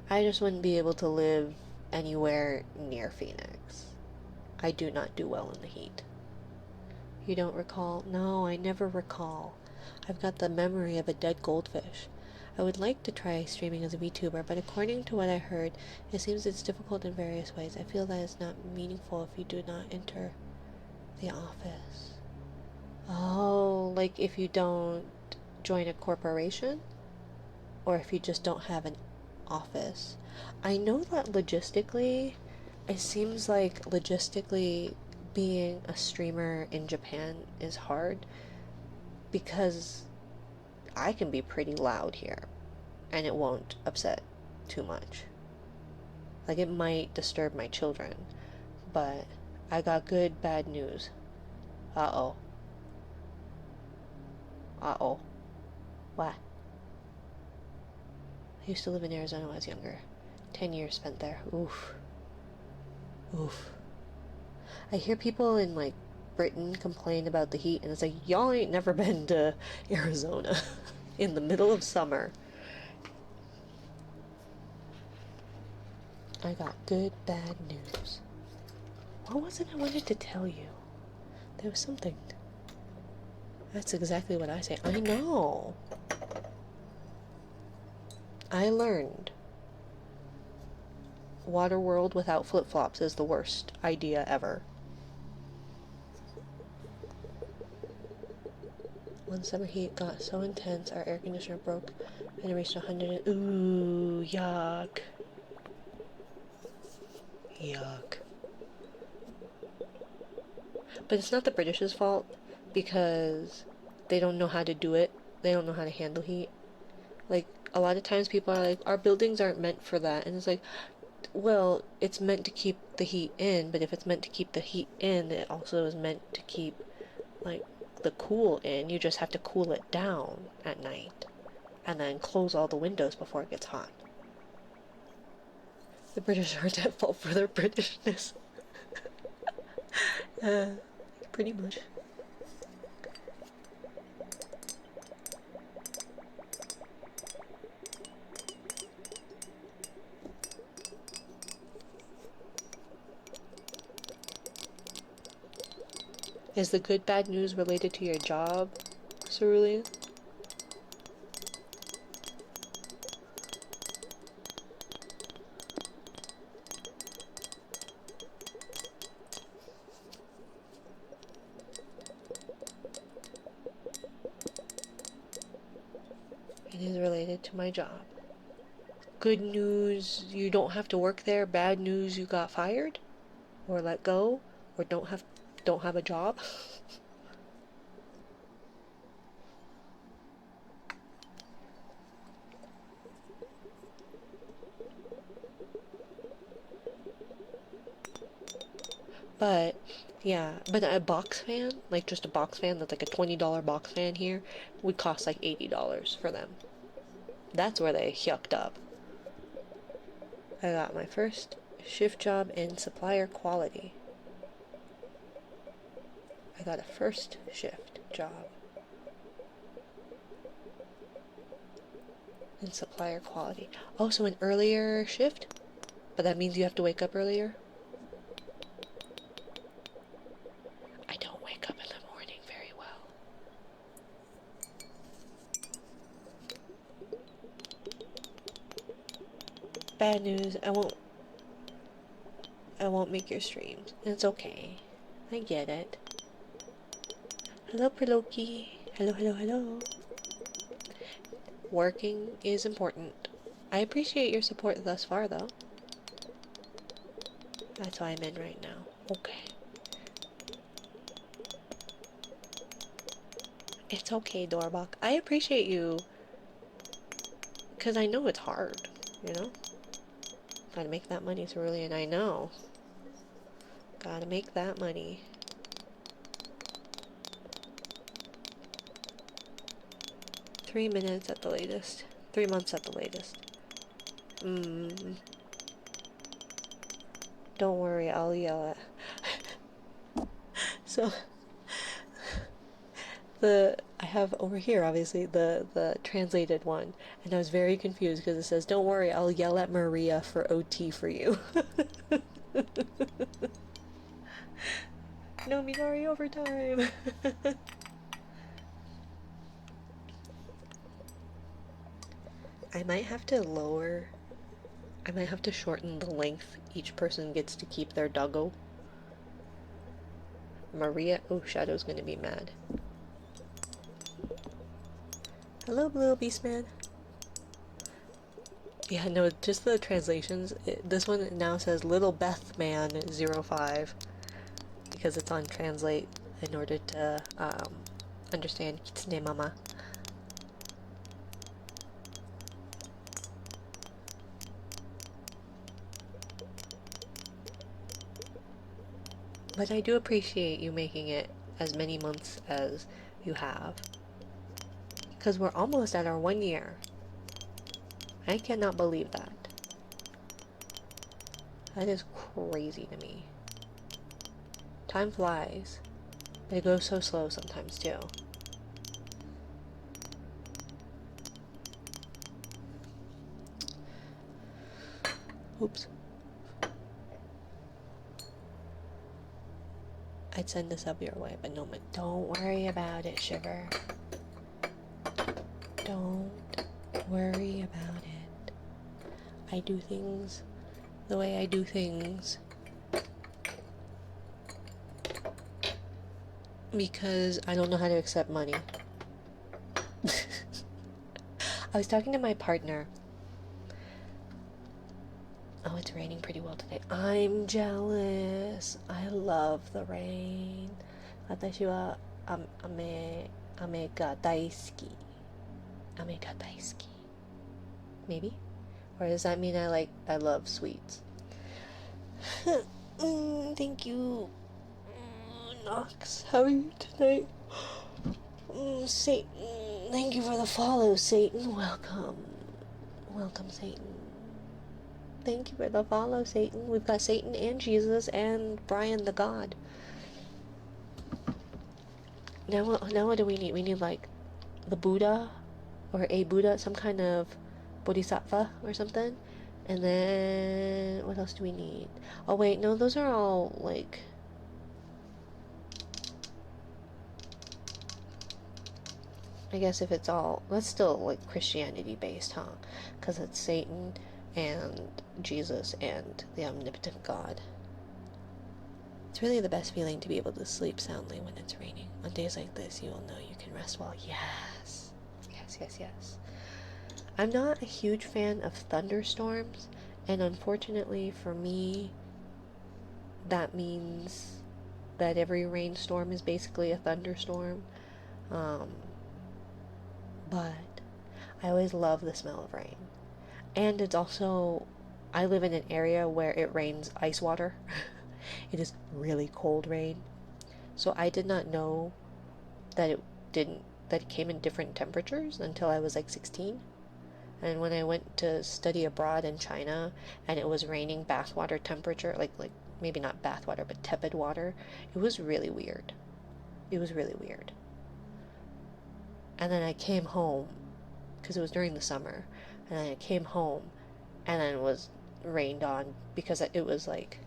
I just wouldn't be able to live anywhere near Phoenix. I do not do well in the heat. You don't recall? No, I never recall. I've got the memory of a dead goldfish. I would like to try streaming as a VTuber, but according to what I heard, it seems it's difficult in various ways. I feel that it's not meaningful if you do not enter the office. Oh, like if you don't join a corporation? Or if you just don't have an office. I know that logistically, it seems like logistically being a streamer in Japan is hard, because I can be pretty loud here and it won't upset too much. Like, it might disturb my children, but I got good bad news. Uh-oh. Uh-oh. What? I used to live in Arizona when I was younger. 10 years spent there. Oof. Oof. I hear people in, like, Britain complain about the heat, and it's like, y'all ain't never been to Arizona in the middle of summer. I got good bad news. What was it I wanted to tell you? There was something. That's exactly what I say. I know. I learned Waterworld without flip-flops is the worst idea ever. One summer heat got so intense our air conditioner broke and it reached 100. Ooh, yuck. Yuck. But it's not the British's fault because they don't know how to do it. They don't know how to handle heat. Like, a lot of times people are like, our buildings aren't meant for that. And it's like, well, it's meant to keep the heat in, but if it's meant to keep the heat in, it also is meant to keep, like, the cool in. You just have to cool it down at night. And then close all the windows before it gets hot. The British aren't at fault for their Britishness. Pretty much. Is the good bad news related to your job, Cerulean? It is related to my job. Good news, you don't have to work there. Bad news, you got fired or let go or don't have a job. But yeah, but a box fan, like just a box fan that's like a $20 box fan here, would cost like $80 for them. That's where they yucked up. I got my first shift job in supplier quality. I got a first shift job in supplier quality. Oh, so an earlier shift? But that means you have to wake up earlier? I don't wake up in the morning very well. Bad news, I won't make your streams. It's okay. I get it. Hello, Perloki. Hello, hello, hello. Working is important. I appreciate your support thus far, though. That's why I'm in right now. Okay. It's okay, Dorbach. I appreciate you. Because I know it's hard, you know? Gotta make that money, Cerulean. I know. Gotta make that money. Three minutes at the latest. 3 months at the latest. Don't worry, I'll yell at. So, I have over here, obviously, the translated one. And I was very confused because it says, don't worry, I'll yell at Maria for OT for you. No Minari overtime. I might have to shorten the length each person gets to keep their doggo. Maria, oh, Shadow's gonna be mad. Hello, Blue Beastman. Yeah, no, just the translations. This one now says Little Beth Man 05 because it's on translate in order to understand Kitsune Mama. But I do appreciate you making it as many months as you have. Because we're almost at our 1 year. I cannot believe that. That is crazy to me. Time flies. But it goes so slow sometimes too. Oops. I'd send this up your way, but no, don't worry about it, Shiver. Don't worry about it. I do things the way I do things. Because I don't know how to accept money. I was talking to my partner. Oh, it's raining pretty well today. I'm jealous. I love the rain. 私は雨が大好き。雨が大好き。Maybe? Or does that mean I love sweets? Thank you. Knox, how are you tonight? Satan, thank you for the follow, Satan. Welcome. Welcome, Satan. Thank you for the follow, Satan. We've got Satan and Jesus and Brian the God. Now what do we need? We need like the Buddha or a Buddha, some kind of bodhisattva or something. And then what else do we need? Oh wait, no, those are all like I guess if it's all that's still like Christianity based, huh? Because it's Satan and Jesus and the omnipotent God. It's really the best feeling to be able to sleep soundly when it's raining. On days like this, you will know you can rest well. Yes. Yes, yes, yes. I'm not a huge fan of thunderstorms, and unfortunately for me, that means that every rainstorm is basically a thunderstorm. Um, but I always love the smell of rain. And it's also, I live in an area where it rains ice water. It is really cold rain. So I did not know that it came in different temperatures until I was like 16. And when I went to study abroad in China and it was raining bathwater temperature, like maybe not bathwater, but tepid water, it was really weird. It was really weird. And then I came home because it was during the summer, and then I came home and then it was rained on because it was like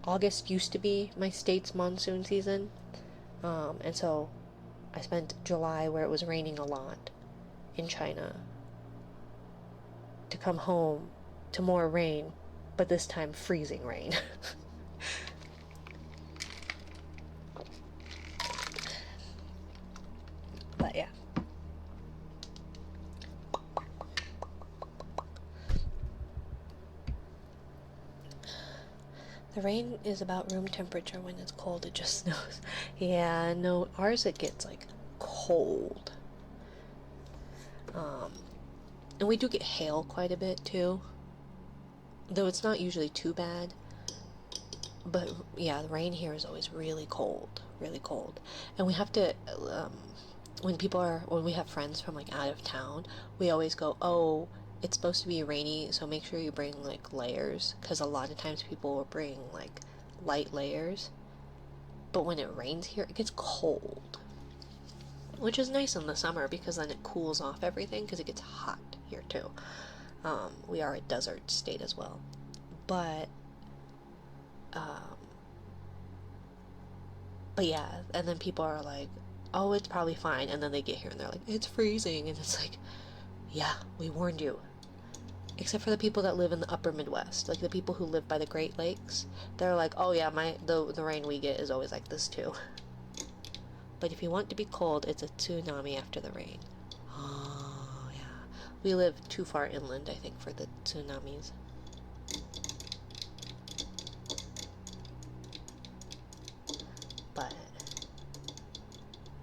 August used to be my state's monsoon season. And so I spent July where it was raining a lot in China to come home to more rain, but this time freezing rain. But yeah. The rain is about room temperature. When it's cold, it just snows. Yeah, no, ours it gets like cold. And we do get hail quite a bit too. Though it's not usually too bad. But yeah, the rain here is always really cold, really cold. And we have to, when we have friends from like out of town, we always go, oh, it's supposed to be rainy, so make sure you bring like layers, because a lot of times people will bring like light layers. But when it rains here, it gets cold, which is nice in the summer because then it cools off everything because it gets hot here too. We are a desert state as well, but but yeah, and then people are like, oh, it's probably fine, and then they get here and they're like, it's freezing, and it's like, yeah, we warned you. Except for the people that live in the upper Midwest, like the people who live by the Great Lakes, they're like, oh yeah, the rain we get is always like this too. But if you want to be cold, it's a tsunami after the rain. Oh yeah, we live too far inland, I think, for the tsunamis. But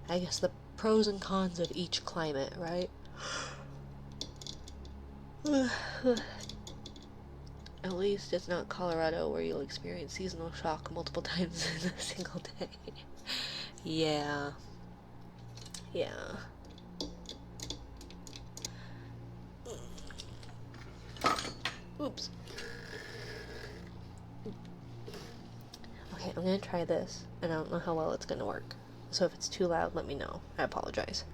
I guess the pros and cons of each climate, right? At least it's not Colorado where you'll experience seasonal shock multiple times in a single day. Yeah. Yeah. Oops. Okay, I'm gonna try this, and I don't know how well it's gonna work. So if it's too loud, let me know. I apologize.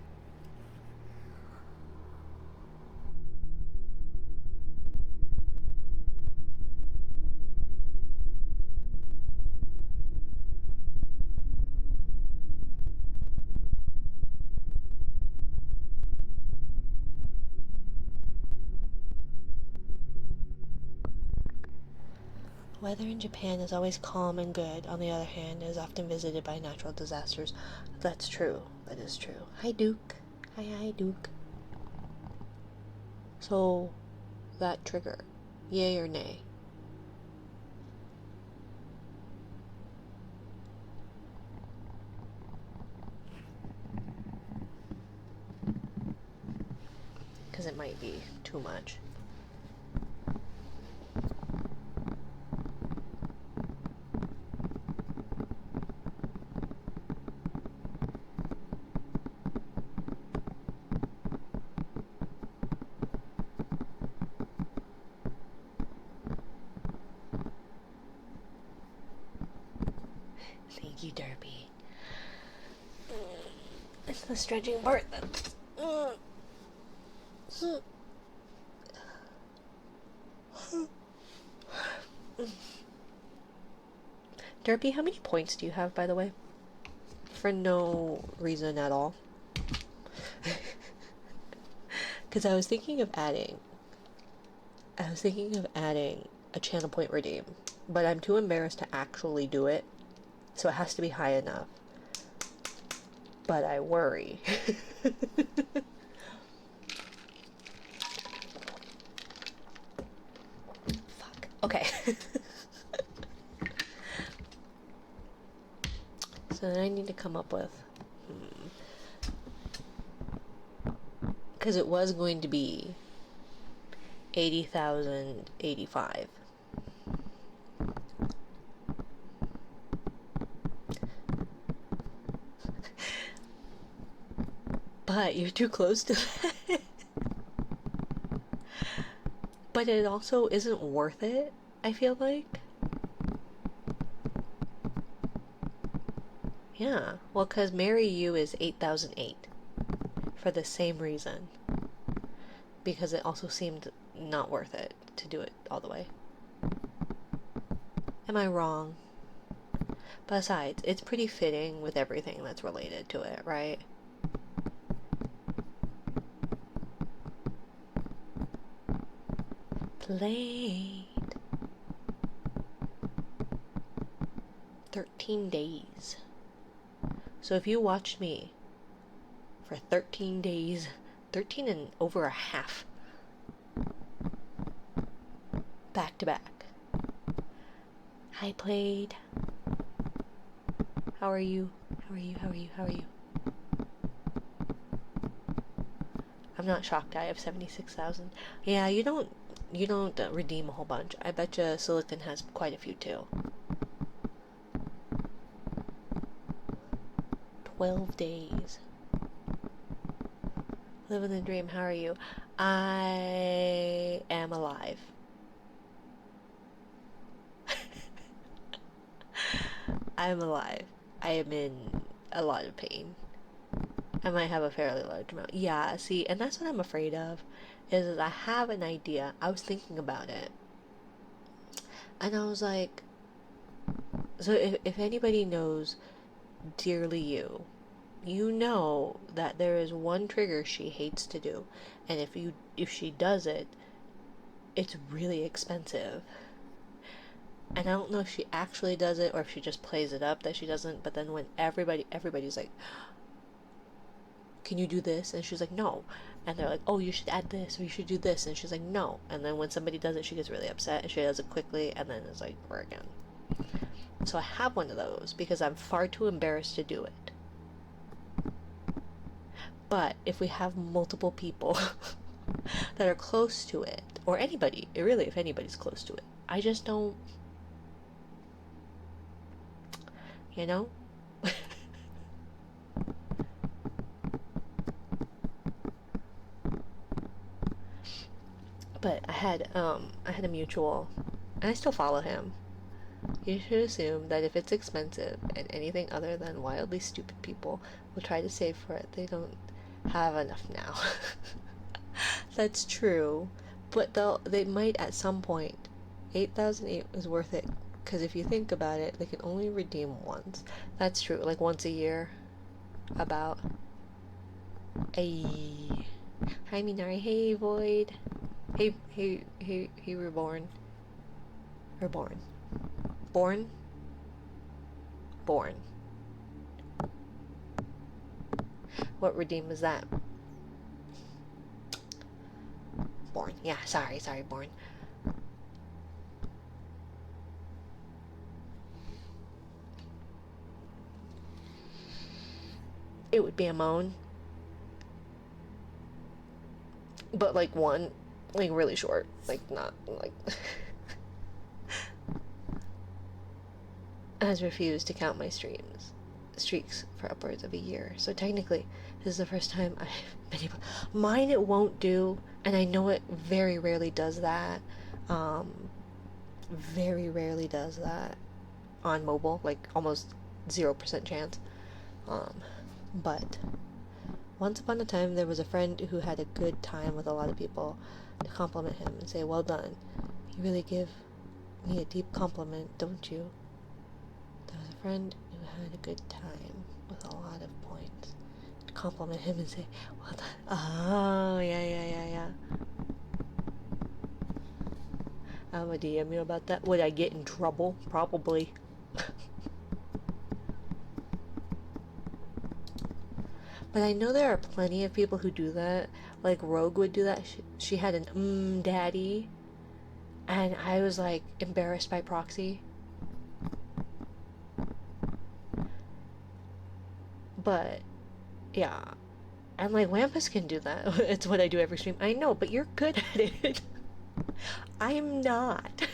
Weather in Japan is always calm and good. On the other hand, it is often visited by natural disasters. That's true. That is true. Hi, Duke. Hi, Duke. So, that trigger, yay or nay? Because it might be too much. Thank you, Derby. It's the stretching part that's... Derby, how many points do you have, by the way? For no reason at all. Because I was thinking of adding a channel point redeem, but I'm too embarrassed to actually do it, so it has to be high enough. But I worry. Fuck. Okay. So then I need to come up with... Because it was going to be 80,085. But you're too close to that. But it also isn't worth it, I feel like. Yeah, well, because Marry You is 8,008 for the same reason. Because it also seemed not worth it to do it all the way. Am I wrong? Besides, it's pretty fitting with everything that's related to it, right? Played 13 days. So if you watched me for 13 days, 13 and over a half, back to back, I played. How are you? How are you? How are you? How are you? I'm not shocked I have 76,000. Yeah, you don't redeem a whole bunch. I bet you Silicon has quite a few too. 12 days. Living the dream. How are you? I am alive. I'm alive. I am in a lot of pain. I might have a fairly large amount. Yeah, see, and that's what I'm afraid of, is I have an idea. I was thinking about it. And I was like, so if anybody knows Dearly You, you know that there is one trigger she hates to do. And if she does it, it's really expensive. And I don't know if she actually does it or if she just plays it up that she doesn't, but then when everybody's like, can you do this? And she's like, no. And they're like, oh, you should add this or you should do this. And she's like, no. And then when somebody does it, she gets really upset and she does it quickly and then it's like, we're again. So I have one of those because I'm far too embarrassed to do it. But if we have multiple people that are close to it, or anybody, really, if anybody's close to it, I just don't, you know? But I had a mutual, and I still follow him. You should assume that if it's expensive and anything other than wildly stupid people will try to save for it, they don't have enough now. That's true, but they might at some point. 8,008 is worth it because if you think about it, they can only redeem once. That's true, like once a year. About. Hey, hi Minari. Hey Void. Hey, Reborn. Reborn. Born. Born. What redeem is that? Born. Yeah, sorry, Born. It would be a moan, but like one, like really short, like not like. Has refused to count my streaks for upwards of a year. So technically, this is the first time I've been able. Mine it won't do, and I know it very rarely does that. Very rarely does that on mobile, like almost 0% chance. Um, but once upon a time, there was a friend who had a good time with a lot of people to compliment him and say, "Well done. You really give me a deep compliment, don't you?" There was a friend who had a good time with a lot of points to compliment him and say, "Well done." Oh, yeah. I'm gonna DM you about that. Would I get in trouble? Probably. But I know there are plenty of people who do that. Like Rogue would do that. She had an daddy. And I was like embarrassed by proxy. But yeah. And like Wampus can do that. It's what I do every stream. I know, but you're good at it. I am not.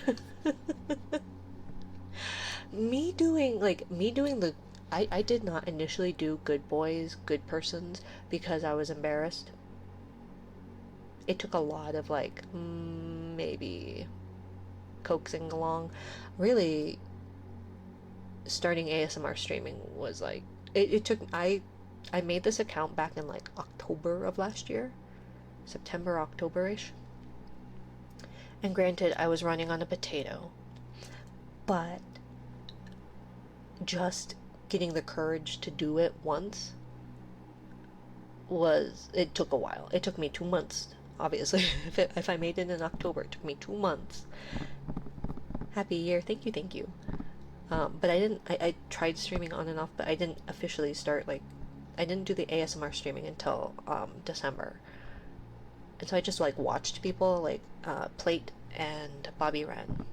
Me doing the I did not initially do good boys, good persons because I was embarrassed. It took a lot of like maybe coaxing along. Really starting ASMR streaming was like it took I made this account back in like October of last year. September, October-ish. And granted, I was running on a potato, but just getting the courage to do it once it took a while. It took me 2 months, obviously. If I made it in October, it took me 2 months. Happy year. Thank you. But I tried streaming on and off, but I didn't officially start, like, I didn't do the ASMR streaming until December. And so I just, like, watched people, like, Plate and Bobby Ren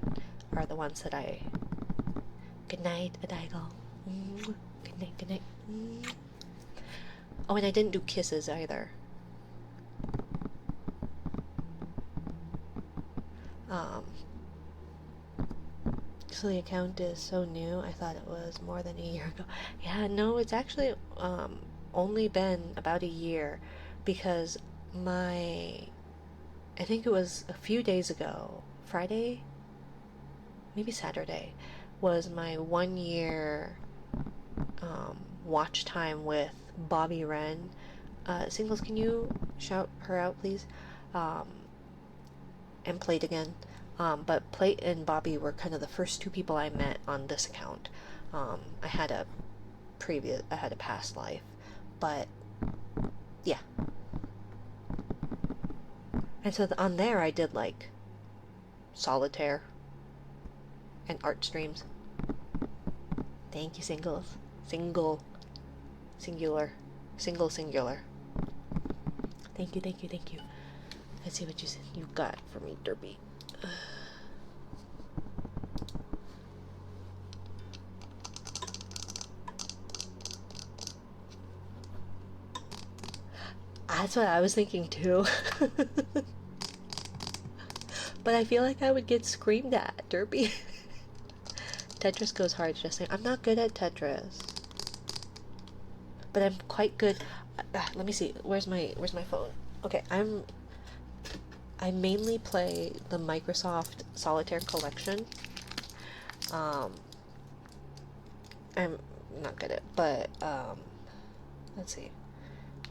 are the ones that I. Good night, Adaigo. Good night, good night. Oh, and I didn't do kisses either. Um, so the account is so new. I thought it was more than a year ago. Yeah, no, it's actually only been about a year because I think it was a few days ago, Friday, maybe Saturday, was my 1 year watch time with Bobby Ren. Singles, can you shout her out, please? Um, and Plate again. But Plate and Bobby were kind of the first two people I met on this account. I had a past life, but yeah. And so on there, I did like solitaire and art streams. Thank you, singles. Singular. Singular. Thank you. Let's see what you got for me, Derby. That's what I was thinking too. But I feel like I would get screamed at, Derby. Tetris goes hard, just saying. I'm not good at Tetris. But I'm quite good. Let me see. Where's my phone? Okay, I mainly play the Microsoft Solitaire collection. I'm not good at, but let's see.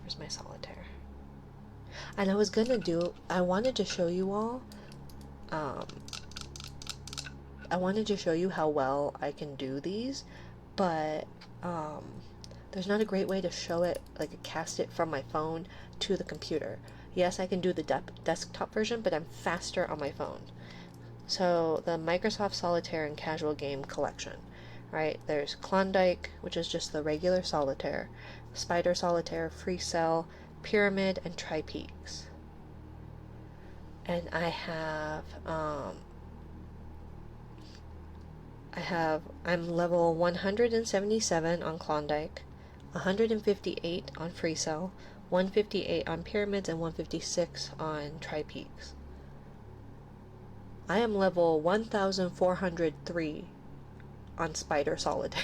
Where's my solitaire? And I wanted to show you all. I wanted to show you how well I can do these, but there's not a great way to show it, like cast it from my phone to the computer. Yes, I can do the desktop version, but I'm faster on my phone. So the Microsoft Solitaire and Casual Game Collection, right? There's Klondike, which is just the regular Solitaire, Spider Solitaire, Free Cell, Pyramid, and Tri-Peaks. And I'm level 177 on Klondike, 158 on Free Cell, 158 on Pyramids, and 156 on Tri-Peaks. I am level 1403 on Spider Solitaire.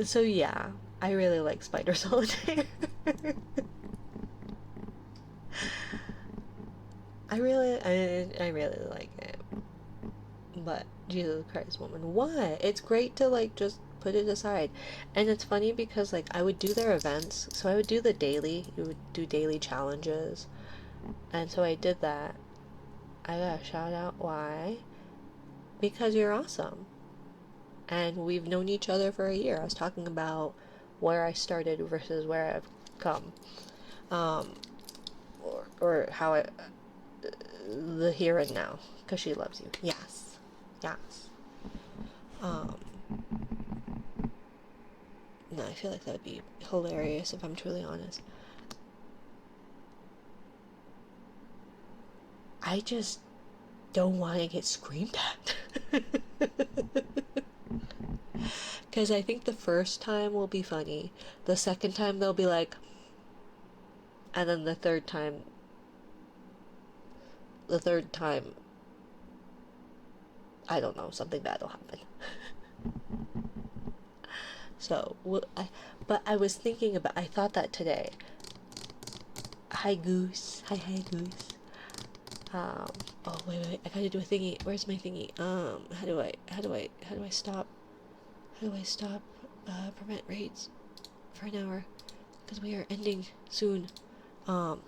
So yeah, I really like Spider Solitaire. I really like it. But Jesus Christ, woman, what? It's great to like just put it aside. And it's funny because like I would do their events, so I would do the daily. You would do daily challenges, and so I did that. I got a shout out. Why? Because you're awesome, and we've known each other for a year. I was talking about where I started versus where I've come, um, or how I the here and now, because she loves you. Yes, yes. Um, no, I feel like that would be hilarious if I'm truly honest. I just don't want to get screamed at. Because I think the first time will be funny. The second time they'll be like, and then the third time, I don't know, something bad will happen. So, but I was thinking about, I thought that today. Hi, Goose. Hi, Goose. Oh, wait, I gotta do a thingy. Where's my thingy? How do I stop? How do I stop, prevent raids for an hour? Because we are ending soon. Um,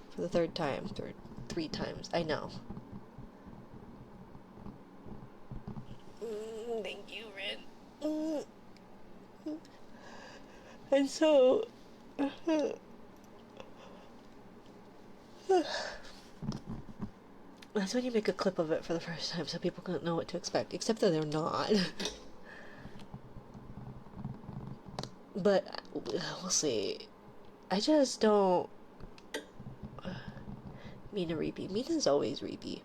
for the third time, 3 times. I know. Thank you, Ren. And so, that's when you make a clip of it for the first time so people don't know what to expect, except that they're not. But we'll see. I just don't. Mina Reapy. Mina's always Reapy.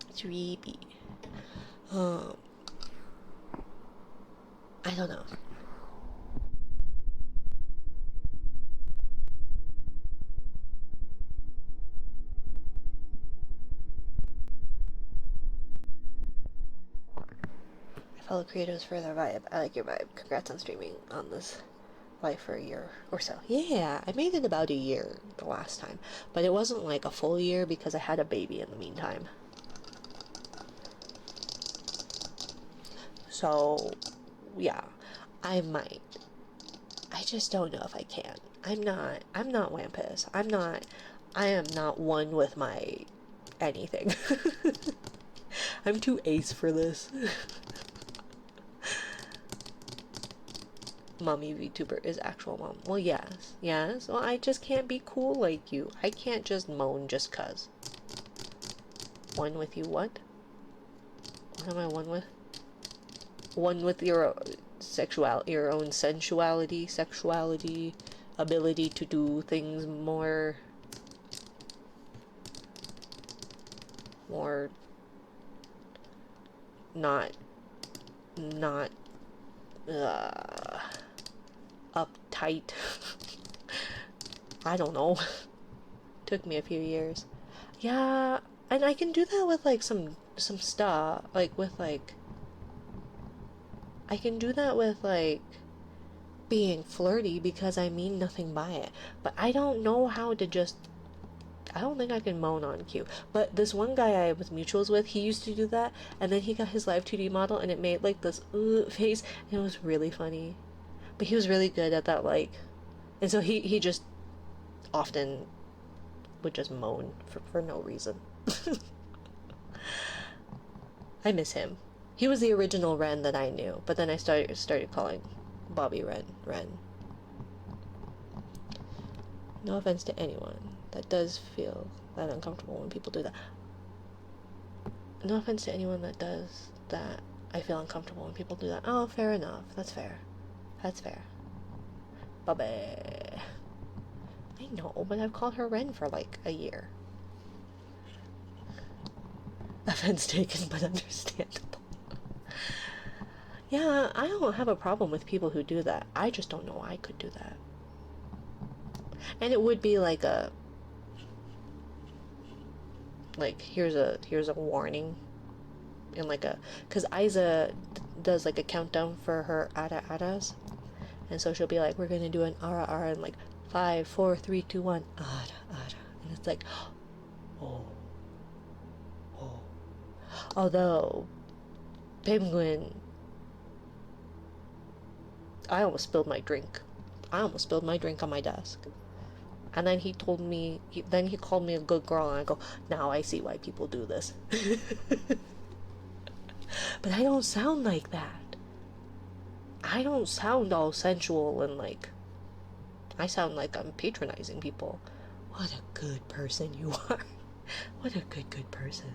It's Reapy. Um, I don't know. Fellow creators for their vibe. I like your vibe. Congrats on streaming on this live for a year or so. Yeah, I made it about a year the last time, but it wasn't like a full year because I had a baby in the meantime. So, yeah, I might. I just don't know if I can. I'm not Wampus. I am not one with my anything. I'm too ace for this. Mommy VTuber is actual mom. Well, yes. Well, I just can't be cool like you. I can't just moan just cuz. One with you, what? What am I one with? One with your your own sensuality, sexuality, ability to do things more not not uptight. I don't know. Took me a few years. Yeah, and I can do that with like some stuff, like with like I can do that with like being flirty because I mean nothing by it. But I don't know how to just I don't think I can moan on cue. But this one guy I was mutuals with, he used to do that, and then he got his live 2D model, and it made like this face, and it was really funny. But he was really good at that, like, and so he just often would just moan for no reason. I miss him. He was the original Ren that I knew, but then I started calling Bobby Ren. No offense to anyone that does feel that uncomfortable when people do that. No offense to anyone that does that. I feel uncomfortable when people do that. Oh, fair enough. That's fair. That's fair. Bubby. I know, but I've called her Ren for like a year. Offense taken, but understandable. Yeah, I don't have a problem with people who do that. I just don't know I could do that. And it would be like a here's a warning, and like a, because Isa does like a countdown for her aras, and so she'll be like, we're gonna do an ara and like 5, 4, 3, 2, 1 ara, and it's like, oh, oh. Although Penguin, I almost spilled my drink. I almost spilled my drink on my desk. And then he told me, then he called me a good girl, and I go, now I see why people do this. But I don't sound like that. I don't sound all sensual and like, I sound like I'm patronizing people. What a good person you are. What a good person.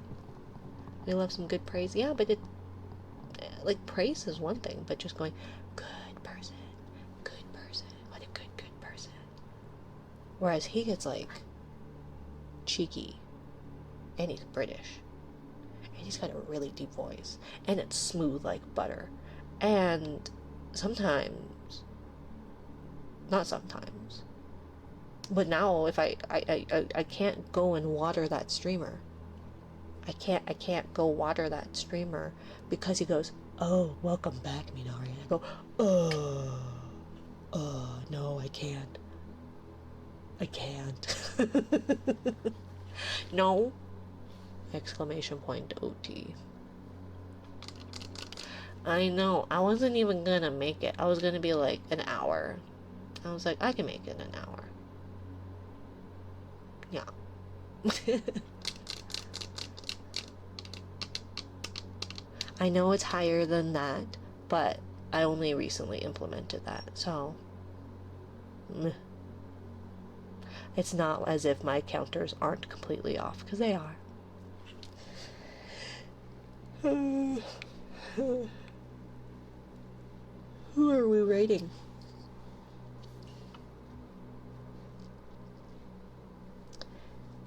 We love some good praise. Yeah, but it, like, praise is one thing, but just going, good person, what a good person. Whereas he gets like cheeky, and he's British, and he's got a really deep voice, and it's smooth like butter. And sometimes, not sometimes, but now if I can't go and water that streamer. I can't go water that streamer because he goes, oh, welcome back, Minari. And I go, no, I can't. I can't. No! Exclamation point OT. I know, I wasn't even gonna make it. I was gonna be like an hour. I was like, I can make it an hour. Yeah. I know it's higher than that, but I only recently implemented that, so it's not as if my counters aren't completely off, because they are. Who are we rating?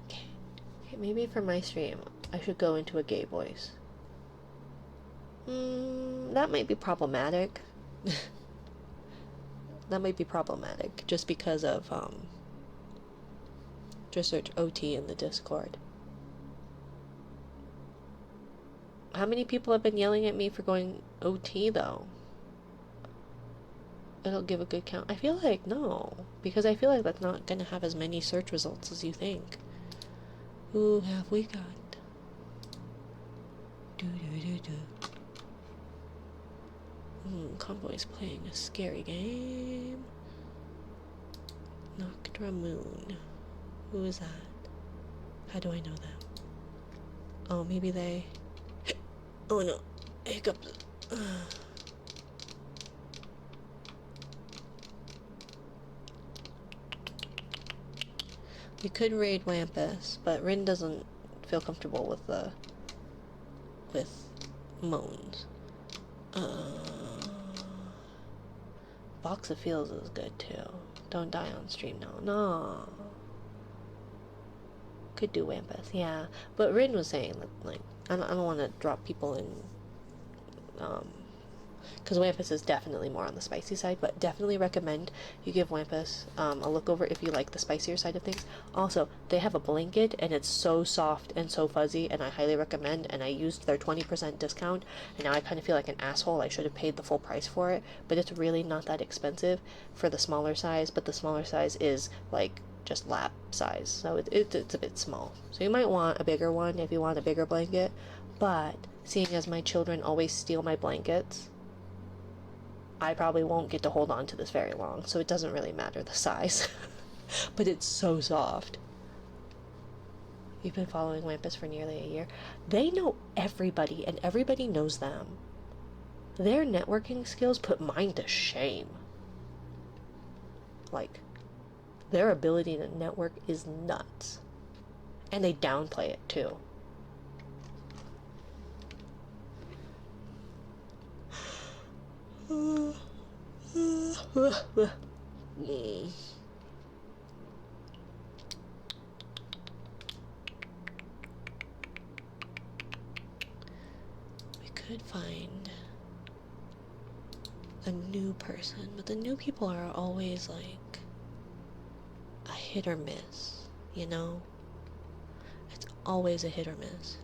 Okay, maybe for my stream, I should go into a gay voice. That might be problematic. That might be problematic, just because of, just search OT in the Discord. How many people have been yelling at me for going OT, though? It'll give a good count. I feel like no, because I feel like that's not gonna have as many search results as you think. Who have we got? Convoy's playing a scary game. Noctra Moon. Who is that? How do I know them? Oh, maybe they... Oh no, hiccups. We could raid Wampus, but Rin doesn't feel comfortable with moans. Box of Feels is good too. Don't die on stream now. No. Could do Wampus, yeah. But Rin was saying that, like, I don't want to drop people in, because Wampus is definitely more on the spicy side, but definitely recommend you give Wampus a look over if you like the spicier side of things. Also, they have a blanket, and it's so soft and so fuzzy, and I highly recommend, and I used their 20% discount, and now I kind of feel like an asshole. I should have paid the full price for it, but it's really not that expensive for the smaller size, but the smaller size is, like, just lap size, so it's a bit small. So you might want a bigger one if you want a bigger blanket, but seeing as my children always steal my blankets, I probably won't get to hold on to this very long, so it doesn't really matter the size. But it's so soft. You've been following Wampus for nearly a year. They know everybody, and everybody knows them. Their networking skills put mine to shame. Like, their ability to network is nuts. And they downplay it, too. Mm. We could find a new person, but the new people are always like a hit or miss, you know? It's always a hit or miss.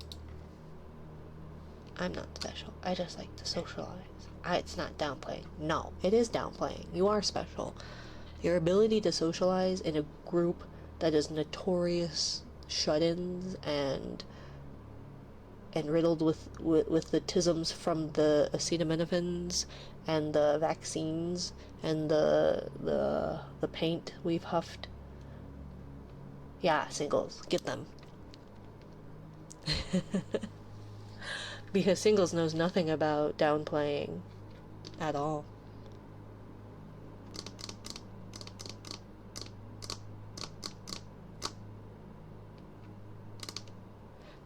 I'm not special. I just like to socialize. It's not downplaying. No, it is downplaying. You are special. Your ability to socialize in a group that is notorious shut-ins and riddled with the tisms from the acetaminophen and the vaccines and the paint we've huffed. Yeah, singles, get them. Because singles knows nothing about downplaying at all.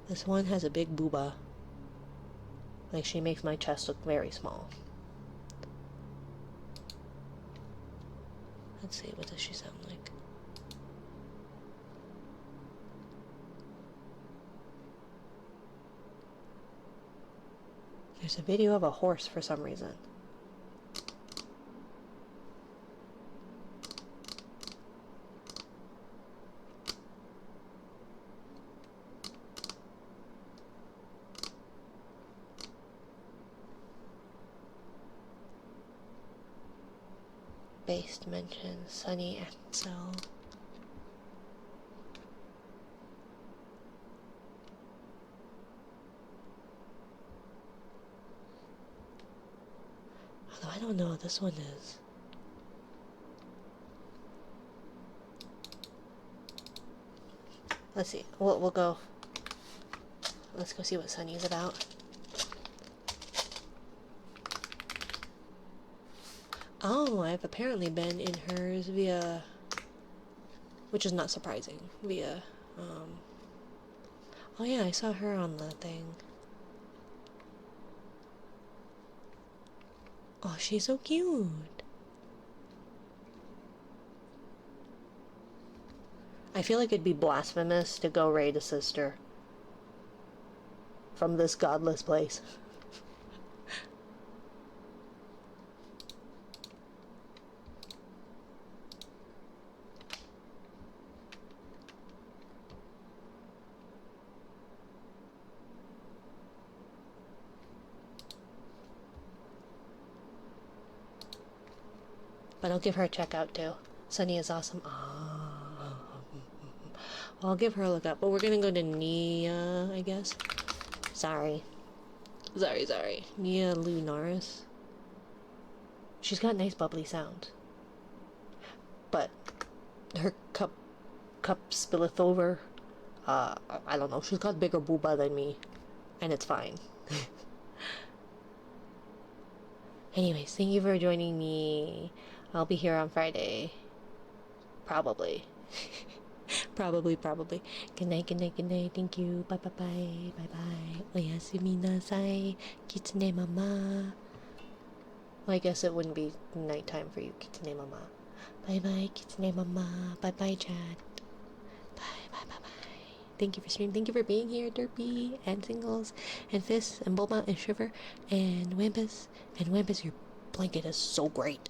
This one has a big booba. Like, she makes my chest look very small. Let's see, what does she sound like? There's a video of a horse for some reason. Based mention Sunny Axel. Although I don't know what this one is. Let's see. We'll go. Let's go see what Sunny's about. Oh, I've apparently been in hers via, which is not surprising, via, oh yeah, I saw her on the thing. Oh, she's so cute. I feel like it'd be blasphemous to go raid a sister from this godless place. But I'll give her a check out too. Sunny is awesome. Oh. Well, I'll give her a look up. But we're gonna go to Nia, I guess. Sorry. Nia Lunaris. She's got nice bubbly sound. But her cup spilleth over. I don't know. She's got bigger booba than me. And it's fine. Anyways, thank you for joining me. I'll be here on Friday. Probably. Probably. Good night. Thank you. Bye. Oyasumi nasai. Kitsune mama. Well, I guess it wouldn't be nighttime for you, Kitsune mama. Bye, Kitsune mama. Bye, Chad. Bye. Thank you for streaming. Thank you for being here, Derpy, and Singles, and Fist, and Bulma, and Shiver, and Wampus. And Wampus, your blanket is so great.